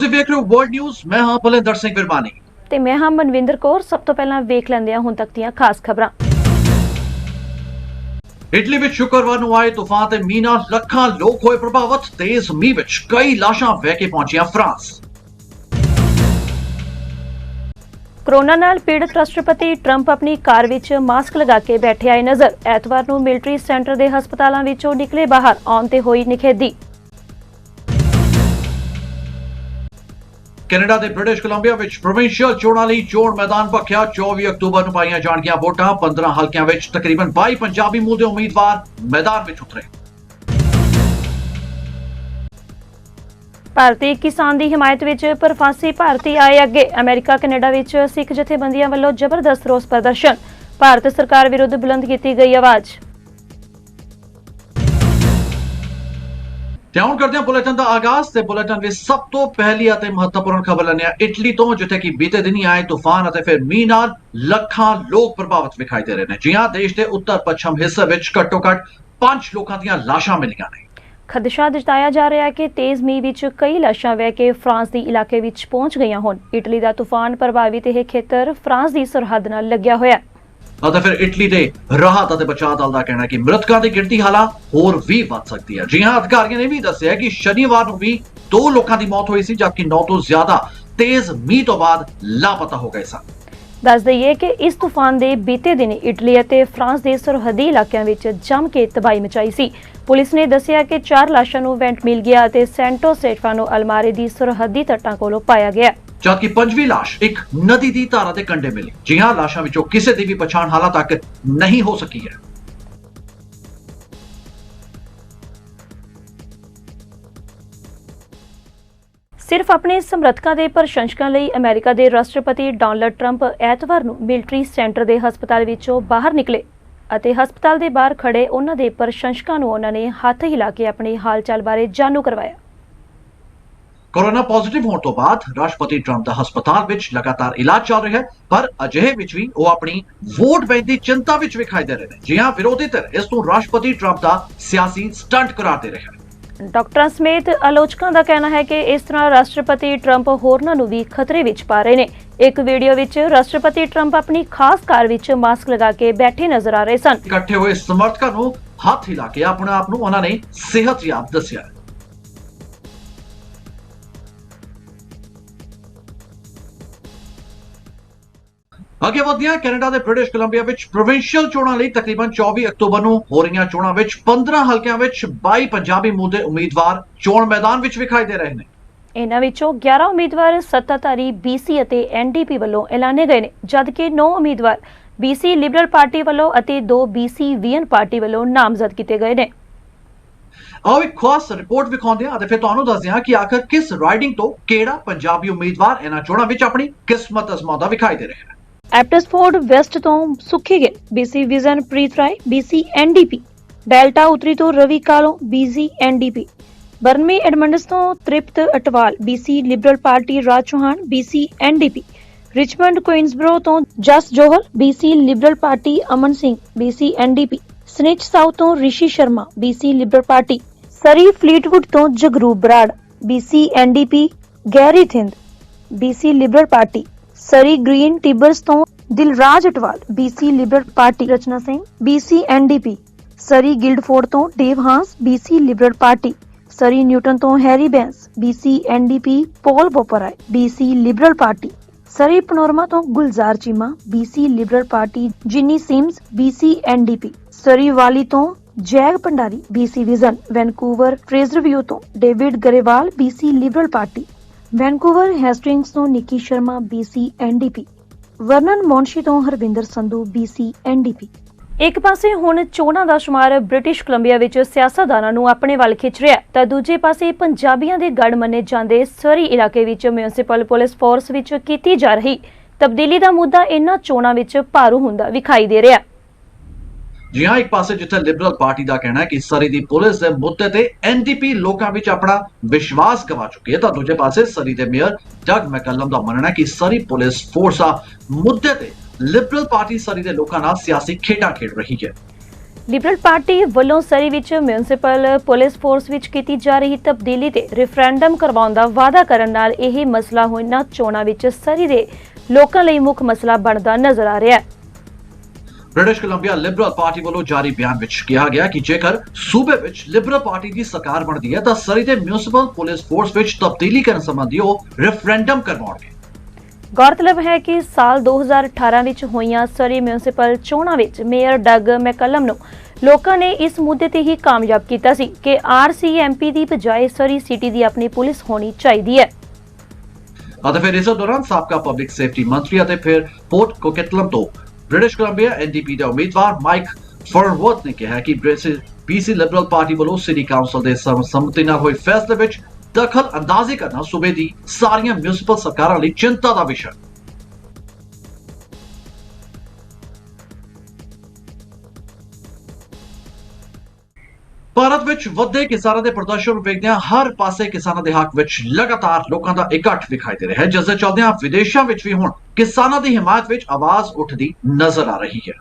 ਤੁਸੀਂ ਵੇਖ ਰਹੇ ਹੋ ਵਰਲਡ ਨਿਊਜ਼। ਮੈਂ ਹਾਂ ਬਲਵਿੰਦਰ ਸਿੰਘ ਵਿਰਮਾਨੀ ਤੇ ਮੈਂ ਹਾਂ ਮਨਵਿੰਦਰ ਕੌਰ। ਸਭ ਤੋਂ ਪਹਿਲਾਂ ਵੇਖ ਲੈਂਦੇ ਹਾਂ ਹੁਣ ਤੱਕ ਦੀਆਂ ਖਾਸ ਖਬਰਾਂ। ਇਟਲੀ ਵਿੱਚ ਸ਼ੁੱਕਰਵਾਰ ਨੂੰ ਆਏ ਤੂਫਾਨ ਤੇ ਮੀਂਹ ਨਾਲ ਲੱਖਾਂ ਲੋਕ ਹੋਏ ਪ੍ਰਭਾਵਿਤ। ਤੇਜ਼ ਮੀਂਹ ਵਿੱਚ ਕਈ ਲਾਸ਼ਾਂ ਵਹਿ ਕੇ ਪਹੁੰਚੀਆਂ ਫਰਾਂਸ। ਕੋਰੋਨਾ ਨਾਲ ਪੀੜਤ ਰਾਸ਼ਟਰਪਤੀ ਟਰੰਪ ਆਪਣੀ ਕਾਰ ਵਿੱਚ ਮਾਸਕ ਲਗਾ ਕੇ ਬੈਠੇ ਆਏ ਨਜ਼ਰ। ਐਤਵਾਰ ਨੂੰ ਮਿਲਟਰੀ ਸੈਂਟਰ ਦੇ ਹਸਪਤਾਲਾਂ ਵਿੱਚੋਂ ਨਿਕਲੇ ਬਾਹਰ ਆਉਣ ਤੇ ਹੋਈ ਨਿਖੇਧੀ। ਕੈਨੇਡਾ ਦੇ ਬ੍ਰਿਟਿਸ਼ ਕੋਲੰਬੀਆ ਵਿੱਚ ਪ੍ਰੋਵਿੰਸ਼ੀਅਲ ਚੋਣਾਂ ਲਈ ਚੋਣ ਮੈਦਾਨ ਭਖਿਆ। 24 ਅਕਤੂਬਰ ਨੂੰ ਪਾਈਆਂ ਜਾਣਗੀਆਂ ਵੋਟਾਂ। 15 ਹਲਕਿਆਂ ਵਿੱਚ ਤਕਰੀਬਨ 22 ਪੰਜਾਬੀ ਮੂਲ ਦੇ ਉਮੀਦਵਾਰ ਮੈਦਾਨ ਵਿੱਚ ਉਤਰੇ। ਭਾਰਤੀ ਕਿਸਾਨ ਦੀ ਹਮਾਇਤ ਵਿੱਚ ਪ੍ਰਵਾਸੀ ਭਾਰਤੀ ਆਏ ਅੱਗੇ। ਅਮਰੀਕਾ ਕੈਨੇਡਾ ਵਿੱਚ ਸਿੱਖ ਜਥੇਬੰਦੀਆਂ ਵੱਲੋਂ ਜ਼ਬਰਦਸਤ ਰੋਸ ਪ੍ਰਦਰਸ਼ਨ। ਭਾਰਤ ਸਰਕਾਰ ਵਿਰੁੱਧ ਬੁਲੰਦ ਕੀਤੀ ਗਈ ਆਵਾਜ਼। ਹੁਣ ਕਰਦੇ ਹਾਂ ਬੁਲੇਟਿਨ ਦਾ ਆਗਾਜ਼ ਤੇ ਬੁਲੇਟਿਨ ਵਿੱਚ ਸਭ ਤੋਂ ਪਹਿਲੀ ਅਤੇ ਮਹੱਤਵਪੂਰਨ ਖਬਰ ਲੈਂਦੇ ਹਾਂ ਇਟਲੀ ਤੋਂ, ਜਿੱਥੇ ਕਿ ਬੀਤੇ ਦਿਨੀ ਆਏ ਤੂਫਾਨ ਅਤੇ ਫਿਰ ਮੀਂਹ ਨਾਲ ਲੱਖਾਂ ਲੋਕ ਪ੍ਰਭਾਵਿਤ ਵਿਖਾਈ ਦੇ ਰਹੇ ਨੇ। ਜੀ ਹਾਂ, ਦੇਸ਼ ਦੇ ਉੱਤਰ ਪੱਛਮ ਹਿੱਸੇ ਵਿੱਚ ਘੱਟੋ-ਘੱਟ 5 ਲੋਕਾਂ ਦੀਆਂ ਲਾਸ਼ਾਂ ਮਿਲੀਆਂ ਨੇ। ਖਦਸ਼ਾ ਜਤਾਇਆ ਜਾ ਰਿਹਾ ਹੈ ਕਿ ਤੇਜ਼ ਮੀਂਹ ਵਿੱਚ ਕਈ ਲਾਸ਼ਾਂ ਵਹਿ ਕੇ ਫਰਾਂਸ ਦੇ ਇਲਾਕੇ ਵਿੱਚ ਪਹੁੰਚ ਗਈਆਂ ਹੋਣ। ਇਟਲੀ ਦਾ ਤੂਫਾਨ ਪ੍ਰਭਾਵਿਤ ਇਹ ਖੇਤਰ ਫਰਾਂਸ ਦੀ ਸਰਹੱਦ ਨਾਲ ਲੱਗਿਆ ਹੋਇਆ ਹੈ। ਅਤੇ ਫਿਰ ਇਟਲੀ ਦੇ ਰਾਹਤ ਅਤੇ ਬਚਾਅ ਦਲ ਦਾ ਕਹਿਣਾ ਹੈ ਕਿ ਮ੍ਰਿਤਕਾਂ ਦੀ ਗਿਣਤੀ ਹਾਲਾਂ ਹੋਰ ਵੀ ਵੱਧ ਸਕਦੀ ਹੈ। ਜੀ ਹਾਂ, ਅਧਿਕਾਰੀਆਂ ਨੇ ਵੀ ਦੱਸਿਆ ਕਿ ਸ਼ਨੀਵਾਰ ਨੂੰ ਵੀ 2 ਲੋਕਾਂ ਦੀ ਮੌਤ ਹੋਈ ਸੀ, ਜਦਕਿ 9 ਤੋਂ ਜ਼ਿਆਦਾ ਤੇਜ਼ ਮੀਂਹ ਤੋਂ ਬਾਅਦ ਲਾਪਤਾ ਹੋ ਗਏ ਸਨ। ਦੱਸ ਦਈਏ ਕਿ ਇਸ ਤੂਫਾਨ ਦੇ ਬੀਤੇ ਦਿਨ ਇਟਲੀ ਅਤੇ ਫਰਾਂਸ ਦੇ ਸਰਹੱਦੀ ਇਲਾਕਿਆਂ ਵਿੱਚ ਜੰਮ ਕੇ ਤਬਾਹੀ ਮਚਾਈ ਸੀ। ਪੁਲਿਸ ਨੇ ਦੱਸਿਆ ਕਿ 4 ਲਾਸ਼ਾਂ ਨੂੰ ਵੈਂਟ ਮਿਲ ਗਿਆ ਅਤੇ ਸੈਂਟੋ ਸਟੇਫਾਨੋ ਅਲਮਾਰੇ ਦੀ ਸਰਹੱਦੀ ਤੱਟਾਂ ਕੋਲੋਂ ਪਾਇਆ ਗਿਆ, ਜਦਕਿ 5ਵੀਂ ਲਾਸ਼ ਇੱਕ ਨਦੀ ਦੀ ਧਾਰਾ ਦੇ ਕੰਢੇ ਮਿਲੀ। ਜੀ ਹਾਂ, ਲਾਸ਼ਾਂ ਵਿੱਚੋਂ ਕਿਸੇ ਦੀ ਵੀ ਪਛਾਣ ਹਾਲਾਂ ਤੱਕ ਨਹੀਂ ਹੋ ਸਕੀ ਹੈ। ਸਿਰਫ ਆਪਣੇ ਸਮਰਥਕਾਂ ਦੇ ਪ੍ਰਸ਼ੰਸਕਾਂ ਲਈ ਅਮਰੀਕਾ ਦੇ ਰਾਸ਼ਟਰਪਤੀ ਡੋਨਾਲਡ ਟਰੰਪ ਐਤਵਾਰ ਨੂੰ ਮਿਲਟਰੀ ਸੈਂਟਰ ਦੇ ਹਸਪਤਾਲ ਵਿੱਚੋਂ ਬਾਹਰ ਨਿਕਲੇ ਅਤੇ ਹਸਪਤਾਲ ਦੇ ਬਾਹਰ ਖੜੇ ਉਹਨਾਂ ਦੇ ਪ੍ਰਸ਼ੰਸਕਾਂ ਨੂੰ ਉਹਨਾਂ ਨੇ ਹੱਥ ਹਿਲਾ ਕੇ ਆਪਣੇ ਹਾਲ-ਚਾਲ ਬਾਰੇ ਜਾਣੂ ਕਰਵਾਇਆ। ਕੋਰੋਨਾ ਪੋਜ਼ਿਟਿਵ ਹੋਣ ਤੋਂ ਬਾਅਦ ਰਾਸ਼ਟਰਪਤੀ ਟਰੰਪ ਦਾ ਹਸਪਤਾਲ ਵਿੱਚ ਲਗਾਤਾਰ ਇਲਾਜ ਚੱਲ ਰਿਹਾ ਹੈ, ਪਰ ਅਜਿਹੇ ਵਿੱਚ ਵੀ ਉਹ ਆਪਣੀ ਵੋਟ ਬੈਂਕ ਦੀ ਚਿੰਤਾ ਵਿੱਚ ਵਿਖਾਈ ਦੇ ਰਹੇ ਨੇ। ਜੀ ਹਾਂ, ਵਿਰੋਧੀ ਧਿਰ ਇਸ ਨੂੰ ਰਾਸ਼ਟਰਪਤੀ ਟਰੰਪ ਦਾ ਸਿਆਸੀ ਸਟੰਟ ਕਰਾਰ ਦੇ ਰਿਹਾ ਹੈ। ਡਾਕਟਰਾਂ ਸਮੇਤ ਆਲੋਚਕਾਂ ਦਾ ਕਹਿਣਾ ਹੈ ਕਿ ਇਸ ਤਰ੍ਹਾਂ ਰਾਸ਼ਟਰਪਤੀ ਟਰੰਪ ਹੋਰਨਾਂ ਨੂੰ ਵੀ ਖਤਰੇ ਵਿੱਚ ਪਾ ਰਹੇ ਨੇ। ਇੱਕ ਵੀਡੀਓ ਵਿੱਚ ਰਾਸ਼ਟਰਪਤੀ ਟਰੰਪ ਆਪਣੀ ਖਾਸ ਕਾਰ ਵਿੱਚ ਮਾਸਕ ਲਗਾ ਕੇ ਬੈਠੇ ਨਜ਼ਰ ਆ ਰਹੇ ਸਨ। ਇਕੱਠੇ ਹੋਏ ਸਮਰਥਕਾਂ ਨੂੰ ਹੱਥ ਹਿਲਾ ਕੇ ਆਪਣੇ ਆਪ ਨੂੰ ਉਹਨਾਂ ਨੇ ਸਿਹਤਯਾਬ ਦੱਸਿਆ। ਅੱਗੇ ਵਧਦੇ ਹਾਂ, ਕੈਨੇਡਾ ਦੇ ਬ੍ਰਿਟਿਸ਼ ਕੋਲੰਬੀਆ ਵਿੱਚ ਪ੍ਰੋਵਿੰਸ਼ੀਅਲ ਚੋਣਾਂ ਲਈ ਤਕਰੀਬਨ 24 ਅਕਤੂਬਰ ਨੂੰ ਹੋ ਰਹੀਆਂ ਚੋਣਾਂ ਵਿੱਚ 15 ਹਲਕਿਆਂ ਵਿੱਚ 22 ਪੰਜਾਬੀ ਮੂਲ ਦੇ ਉਮੀਦਵਾਰ ਚੋਣ ਮੈਦਾਨ ਵਿੱਚ ਵਿਖਾਈ ਦੇ ਰਹੇ ਨੇ। ਇਹਨਾਂ ਵਿੱਚੋਂ 11 ਉਮੀਦਵਾਰ ਸੱਤਾਧਾਰੀ BC ਅਤੇ NDP ਵੱਲੋਂ ਐਲਾਨੇ ਗਏ ਨੇ, ਜਦਕਿ 9 ਉਮੀਦਵਾਰ BC ਲਿਬਰਲ ਪਾਰਟੀ ਵੱਲੋਂ ਅਤੇ 2 BC VN ਪਾਰਟੀ ਵੱਲੋਂ ਨਾਮਜ਼ਦ ਕੀਤੇ ਗਏ ਨੇ। ਆਓ ਇੱਕ ਖਾਸ ਰਿਪੋਰਟ ਵਿਖਾਉਂਦੇ ਹਾਂ ਅਤੇ ਫਿਰ ਤੁਹਾਨੂੰ ਦੱਸਦੇ ਹਾਂ ਕਿ ਆਖਰ ਕਿਸ ਰਾਈਡਿੰਗ ਤੋਂ ਕਿਹੜਾ ਪੰਜਾਬੀ ਉਮੀਦਵਾਰ ਇਹਨਾਂ ਚੋਣਾਂ ਵਿੱਚ ਆਪਣੀ ਕਿਸਮਤ ਅਜ਼ਮਾਉਂਦਾ ਵਿਖਾਈ ਦੇ ਰਿਹਾ ਹੈ। ਐਪਟਸਫੋਰਡ ਵੈਸਟ ਤੋਂ Sukhi Gill BC Vision Preet Rai BC NDP, Delta ਉਤਰੀ ਤੋਂ Ravi Kahlon BC NDP, Burnaby Edmonds ਤੋਂ Tript Atwal BC Liberal Party, Raj Chauhan BC NDP, Richmond Queensborough ਤੋਂ Jas Johal BC Liberal Party, Aman Singh BC NDP, Saanich South ਤੋਂ Rishi Sharma BC Liberal Party, Surrey Fleetwood ਤੋਂ Jagrup Brar BC NDP, Garry Thind BC Liberal Party, Surrey Green Timbers ਤੋਂ Dilraj Atwal BC Liberal party, Rachna Singh BC NDP, Surrey Guildford ਤੋਂ Dave Hans BC Liberal Party, Surrey Newton ਤੋਂ Harry Bains BC NDP, Paul Boparai BC Liberal Party, Surrey Panorama ਤੋਂ Gulzar Cheema BC Liberal Party, Jinny Sims BC NDP, Surrey Whalley ਤੋਂ Jag Bhandari BC Vision, Vancouver Fraserview ਤੋਂ David Grewal BC Liberal Party, Vancouver Hastings ਤੋਂ Niki Sharma BC NDP, ਵਰਨਨ ਮੌਨਸ਼ੀ ਤੋਂ Harvinder Sandhu BC NDP। ਇੱਕ ਪਾਸੇ ਹੁਣ ਚੋਣਾਂ ਦਾ ਸ਼ੁਮਾਰ British Columbia ਵਿੱਚ ਸਿਆਸਤਦਾਨਾਂ ਨੂੰ ਆਪਣੇ ਵੱਲ ਖਿੱਚ ਰਿਹਾ, ਤਾਂ ਦੂਜੇ ਪਾਸੇ ਪੰਜਾਬੀਆਂ ਦੇ ਗੜ ਮੰਨੇ ਜਾਂਦੇ ਸਰੀ ਇਲਾਕੇ ਵਿੱਚ ਮਿਊਨਿਸਪਲ ਪੁਲਿਸ ਫੋਰਸ ਵਿੱਚ ਕੀਤੀ ਜਾ ਰਹੀ ਤਬਦੀਲੀ ਦਾ ਮੁੱਦਾ ਇਹਨਾਂ ਚੋਣਾਂ ਵਿੱਚ ਭਾਰੂ ਹੁੰਦਾ ਵਿਖਾਈ ਦੇ ਰਿਹਾ। ਜੀ ਹਾਂ, ਇੱਕ ਪਾਸੇ ਜਿੱਥੇ ਲਿਬਰਲ ਪਾਰਟੀ ਦਾ ਕਹਿਣਾ ਹੈ ਕਿ ਸਰੀ ਦੀ ਪੁਲਿਸ ਦੇ ਮੁੱਦੇ ਤੇ NDP ਲੋਕਾਂ ਵਿੱਚ ਆਪਣਾ ਵਿਸ਼ਵਾਸ ਗਵਾ ਚੁੱਕੀ ਹੈ, ਤਾਂ ਦੂਜੇ ਪਾਸੇ ਸਰੀ ਦੇ ਮੇਅਰ ਡਗ ਮੈਕਲਮ ਦਾ ਮੰਨਣਾ ਹੈ ਕਿ ਸਰੀ ਪੁਲਿਸ ਫੋਰਸ ਆ ਮੁੱਦੇ ਤੇ ਲਿਬਰਲ ਪਾਰਟੀ ਸਰੀ ਦੇ ਲੋਕਾਂ ਨਾਲ ਸਿਆਸੀ ਖੇਡਾਂ ਖੇਡ ਰਹੀ ਹੈ। ਲਿਬਰਲ ਪਾਰਟੀ ਵੱਲੋਂ ਸਰੀ ਵਿੱਚ ਮਿਊਨਿਸਪਲ ਪੁਲਿਸ ਫੋਰਸ ਵਿੱਚ ਕੀਤੀ ਜਾ ਰਹੀ ਤਬਦੀਲੀ ਤੇ ਰੈਫਰੈਂਡਮ ਕਰਵਾਉਣ ਦਾ ਵਾਅਦਾ ਕਰਨ ਨਾਲ ਇਹ ਮਸਲਾ ਹੋਈਆਂ ਚੋਣਾਂ ਵਿੱਚ ਸਰੀ ਦੇ ਲੋਕਾਂ ਲਈ ਮੁੱਖ ਮਸਲਾ ਬਣਦਾ ਨਜ਼ਰ ਆ ਰਿਹਾ ਹੈ। ਬ੍ਰਿਟਿਸ਼ ਕੋਲੰਬੀਆ ਲਿਬਰਲ ਪਾਰਟੀ ਵੱਲੋਂ ਜਾਰੀ ਬਿਆਨ ਵਿੱਚ ਕਿਹਾ ਗਿਆ ਕਿ ਜੇਕਰ ਸੂਬੇ ਵਿੱਚ ਲਿਬਰਲ ਪਾਰਟੀ ਦੀ ਸਰਕਾਰ ਬਣਦੀ ਹੈ ਤਾਂ ਸਰੀ ਦੇ ਮਿਊਨਿਸਪਲ ਪੁਲਿਸ ਫੋਰਸ ਵਿੱਚ ਤਬਦੀਲੀ ਕਰਨ ਸੰਬੰਧੀ ਉਹ ਰੈਫਰੈਂਡਮ ਕਰਵਾਉਣਗੇ। ਗੌਰਤਲਬ ਹੈ ਕਿ ਸਾਲ 2018 ਵਿੱਚ ਹੋਈਆਂ ਸਰੀ ਮਿਊਨਿਸਪਲ ਚੋਣਾਂ ਵਿੱਚ ਮੇਅਰ ਡਗ ਮੈਕਲਮ ਨੂੰ ਲੋਕਾਂ ਨੇ ਇਸ ਮੁੱਦੇ ਤੇ ਹੀ ਕਾਮਯਾਬ ਕੀਤਾ ਸੀ ਕਿ RCMP ਦੀ ਬਜਾਏ ਸਰੀ ਸਿਟੀ ਦੀ ਆਪਣੀ ਪੁਲਿਸ ਹੋਣੀ ਚਾਹੀਦੀ ਹੈ। ਅਤੇ ਫਿਰ ਇਸ ਦੌਰਾਨ ਸਾਬਕਾ ਪਬਲਿਕ ਸੇਫਟੀ ਮੰਤਰੀ ਅਤੇ ਫਿਰ ਪੋਰਟ ਕੋਕੈਟਲਮ ਤੋਂ ਬ੍ਰਿਟਿਸ਼ ਕੋਲੰਬੀਆ NDP ਦੇ ਉਮੀਦਵਾਰ ਮਾਈਕ ਫਰਵਰਥ ਨੇ ਕਿਹਾ ਕਿ BC ਲਿਬਰਲ ਪਾਰਟੀ ਵੱਲੋਂ ਸਿਟੀ ਕਾਉਂਸਲ ਦੇ ਸਰਬਸੰਮਤੀ ਨਾਲ ਹੋਏ ਫੈਸਲੇ ਵਿੱਚ ਦਖਲ ਅੰਦਾਜ਼ੀ ਕਰਨਾ ਸੂਬੇ ਦੀ ਸਾਰੀਆਂ ਮਿਊਨਿਸਪਲ ਸਰਕਾਰਾਂ ਲਈ ਚਿੰਤਾ ਦਾ ਵਿਸ਼ਾ। ਭਾਰਤ ਵਿੱਚ ਵੱਧਦੇ ਕਿਸਾਨਾਂ ਦੇ ਪ੍ਰਦਰਸ਼ਨ ਨੂੰ ਵੇਖਦਿਆਂ ਹਰ ਪਾਸੇ ਕਿਸਾਨਾਂ ਦੇ ਹੱਕ ਵਿੱਚ ਲਗਾਤਾਰ ਲੋਕਾਂ ਦਾ ਇਕੱਠ ਵਿਖਾਈ ਦੇ ਰਿਹਾ ਹੈ, ਜਿਸ ਦੇ ਚੱਲਦਿਆਂ ਵਿਦੇਸ਼ਾਂ ਵਿੱਚ ਵੀ ਹੁਣ ਕਿਸਾਨਾਂ ਦੀ ਹਿਮਾਇਤ ਵਿੱਚ ਆਵਾਜ਼ ਉੱਠਦੀ ਨਜ਼ਰ ਆ ਰਹੀ ਹੈ।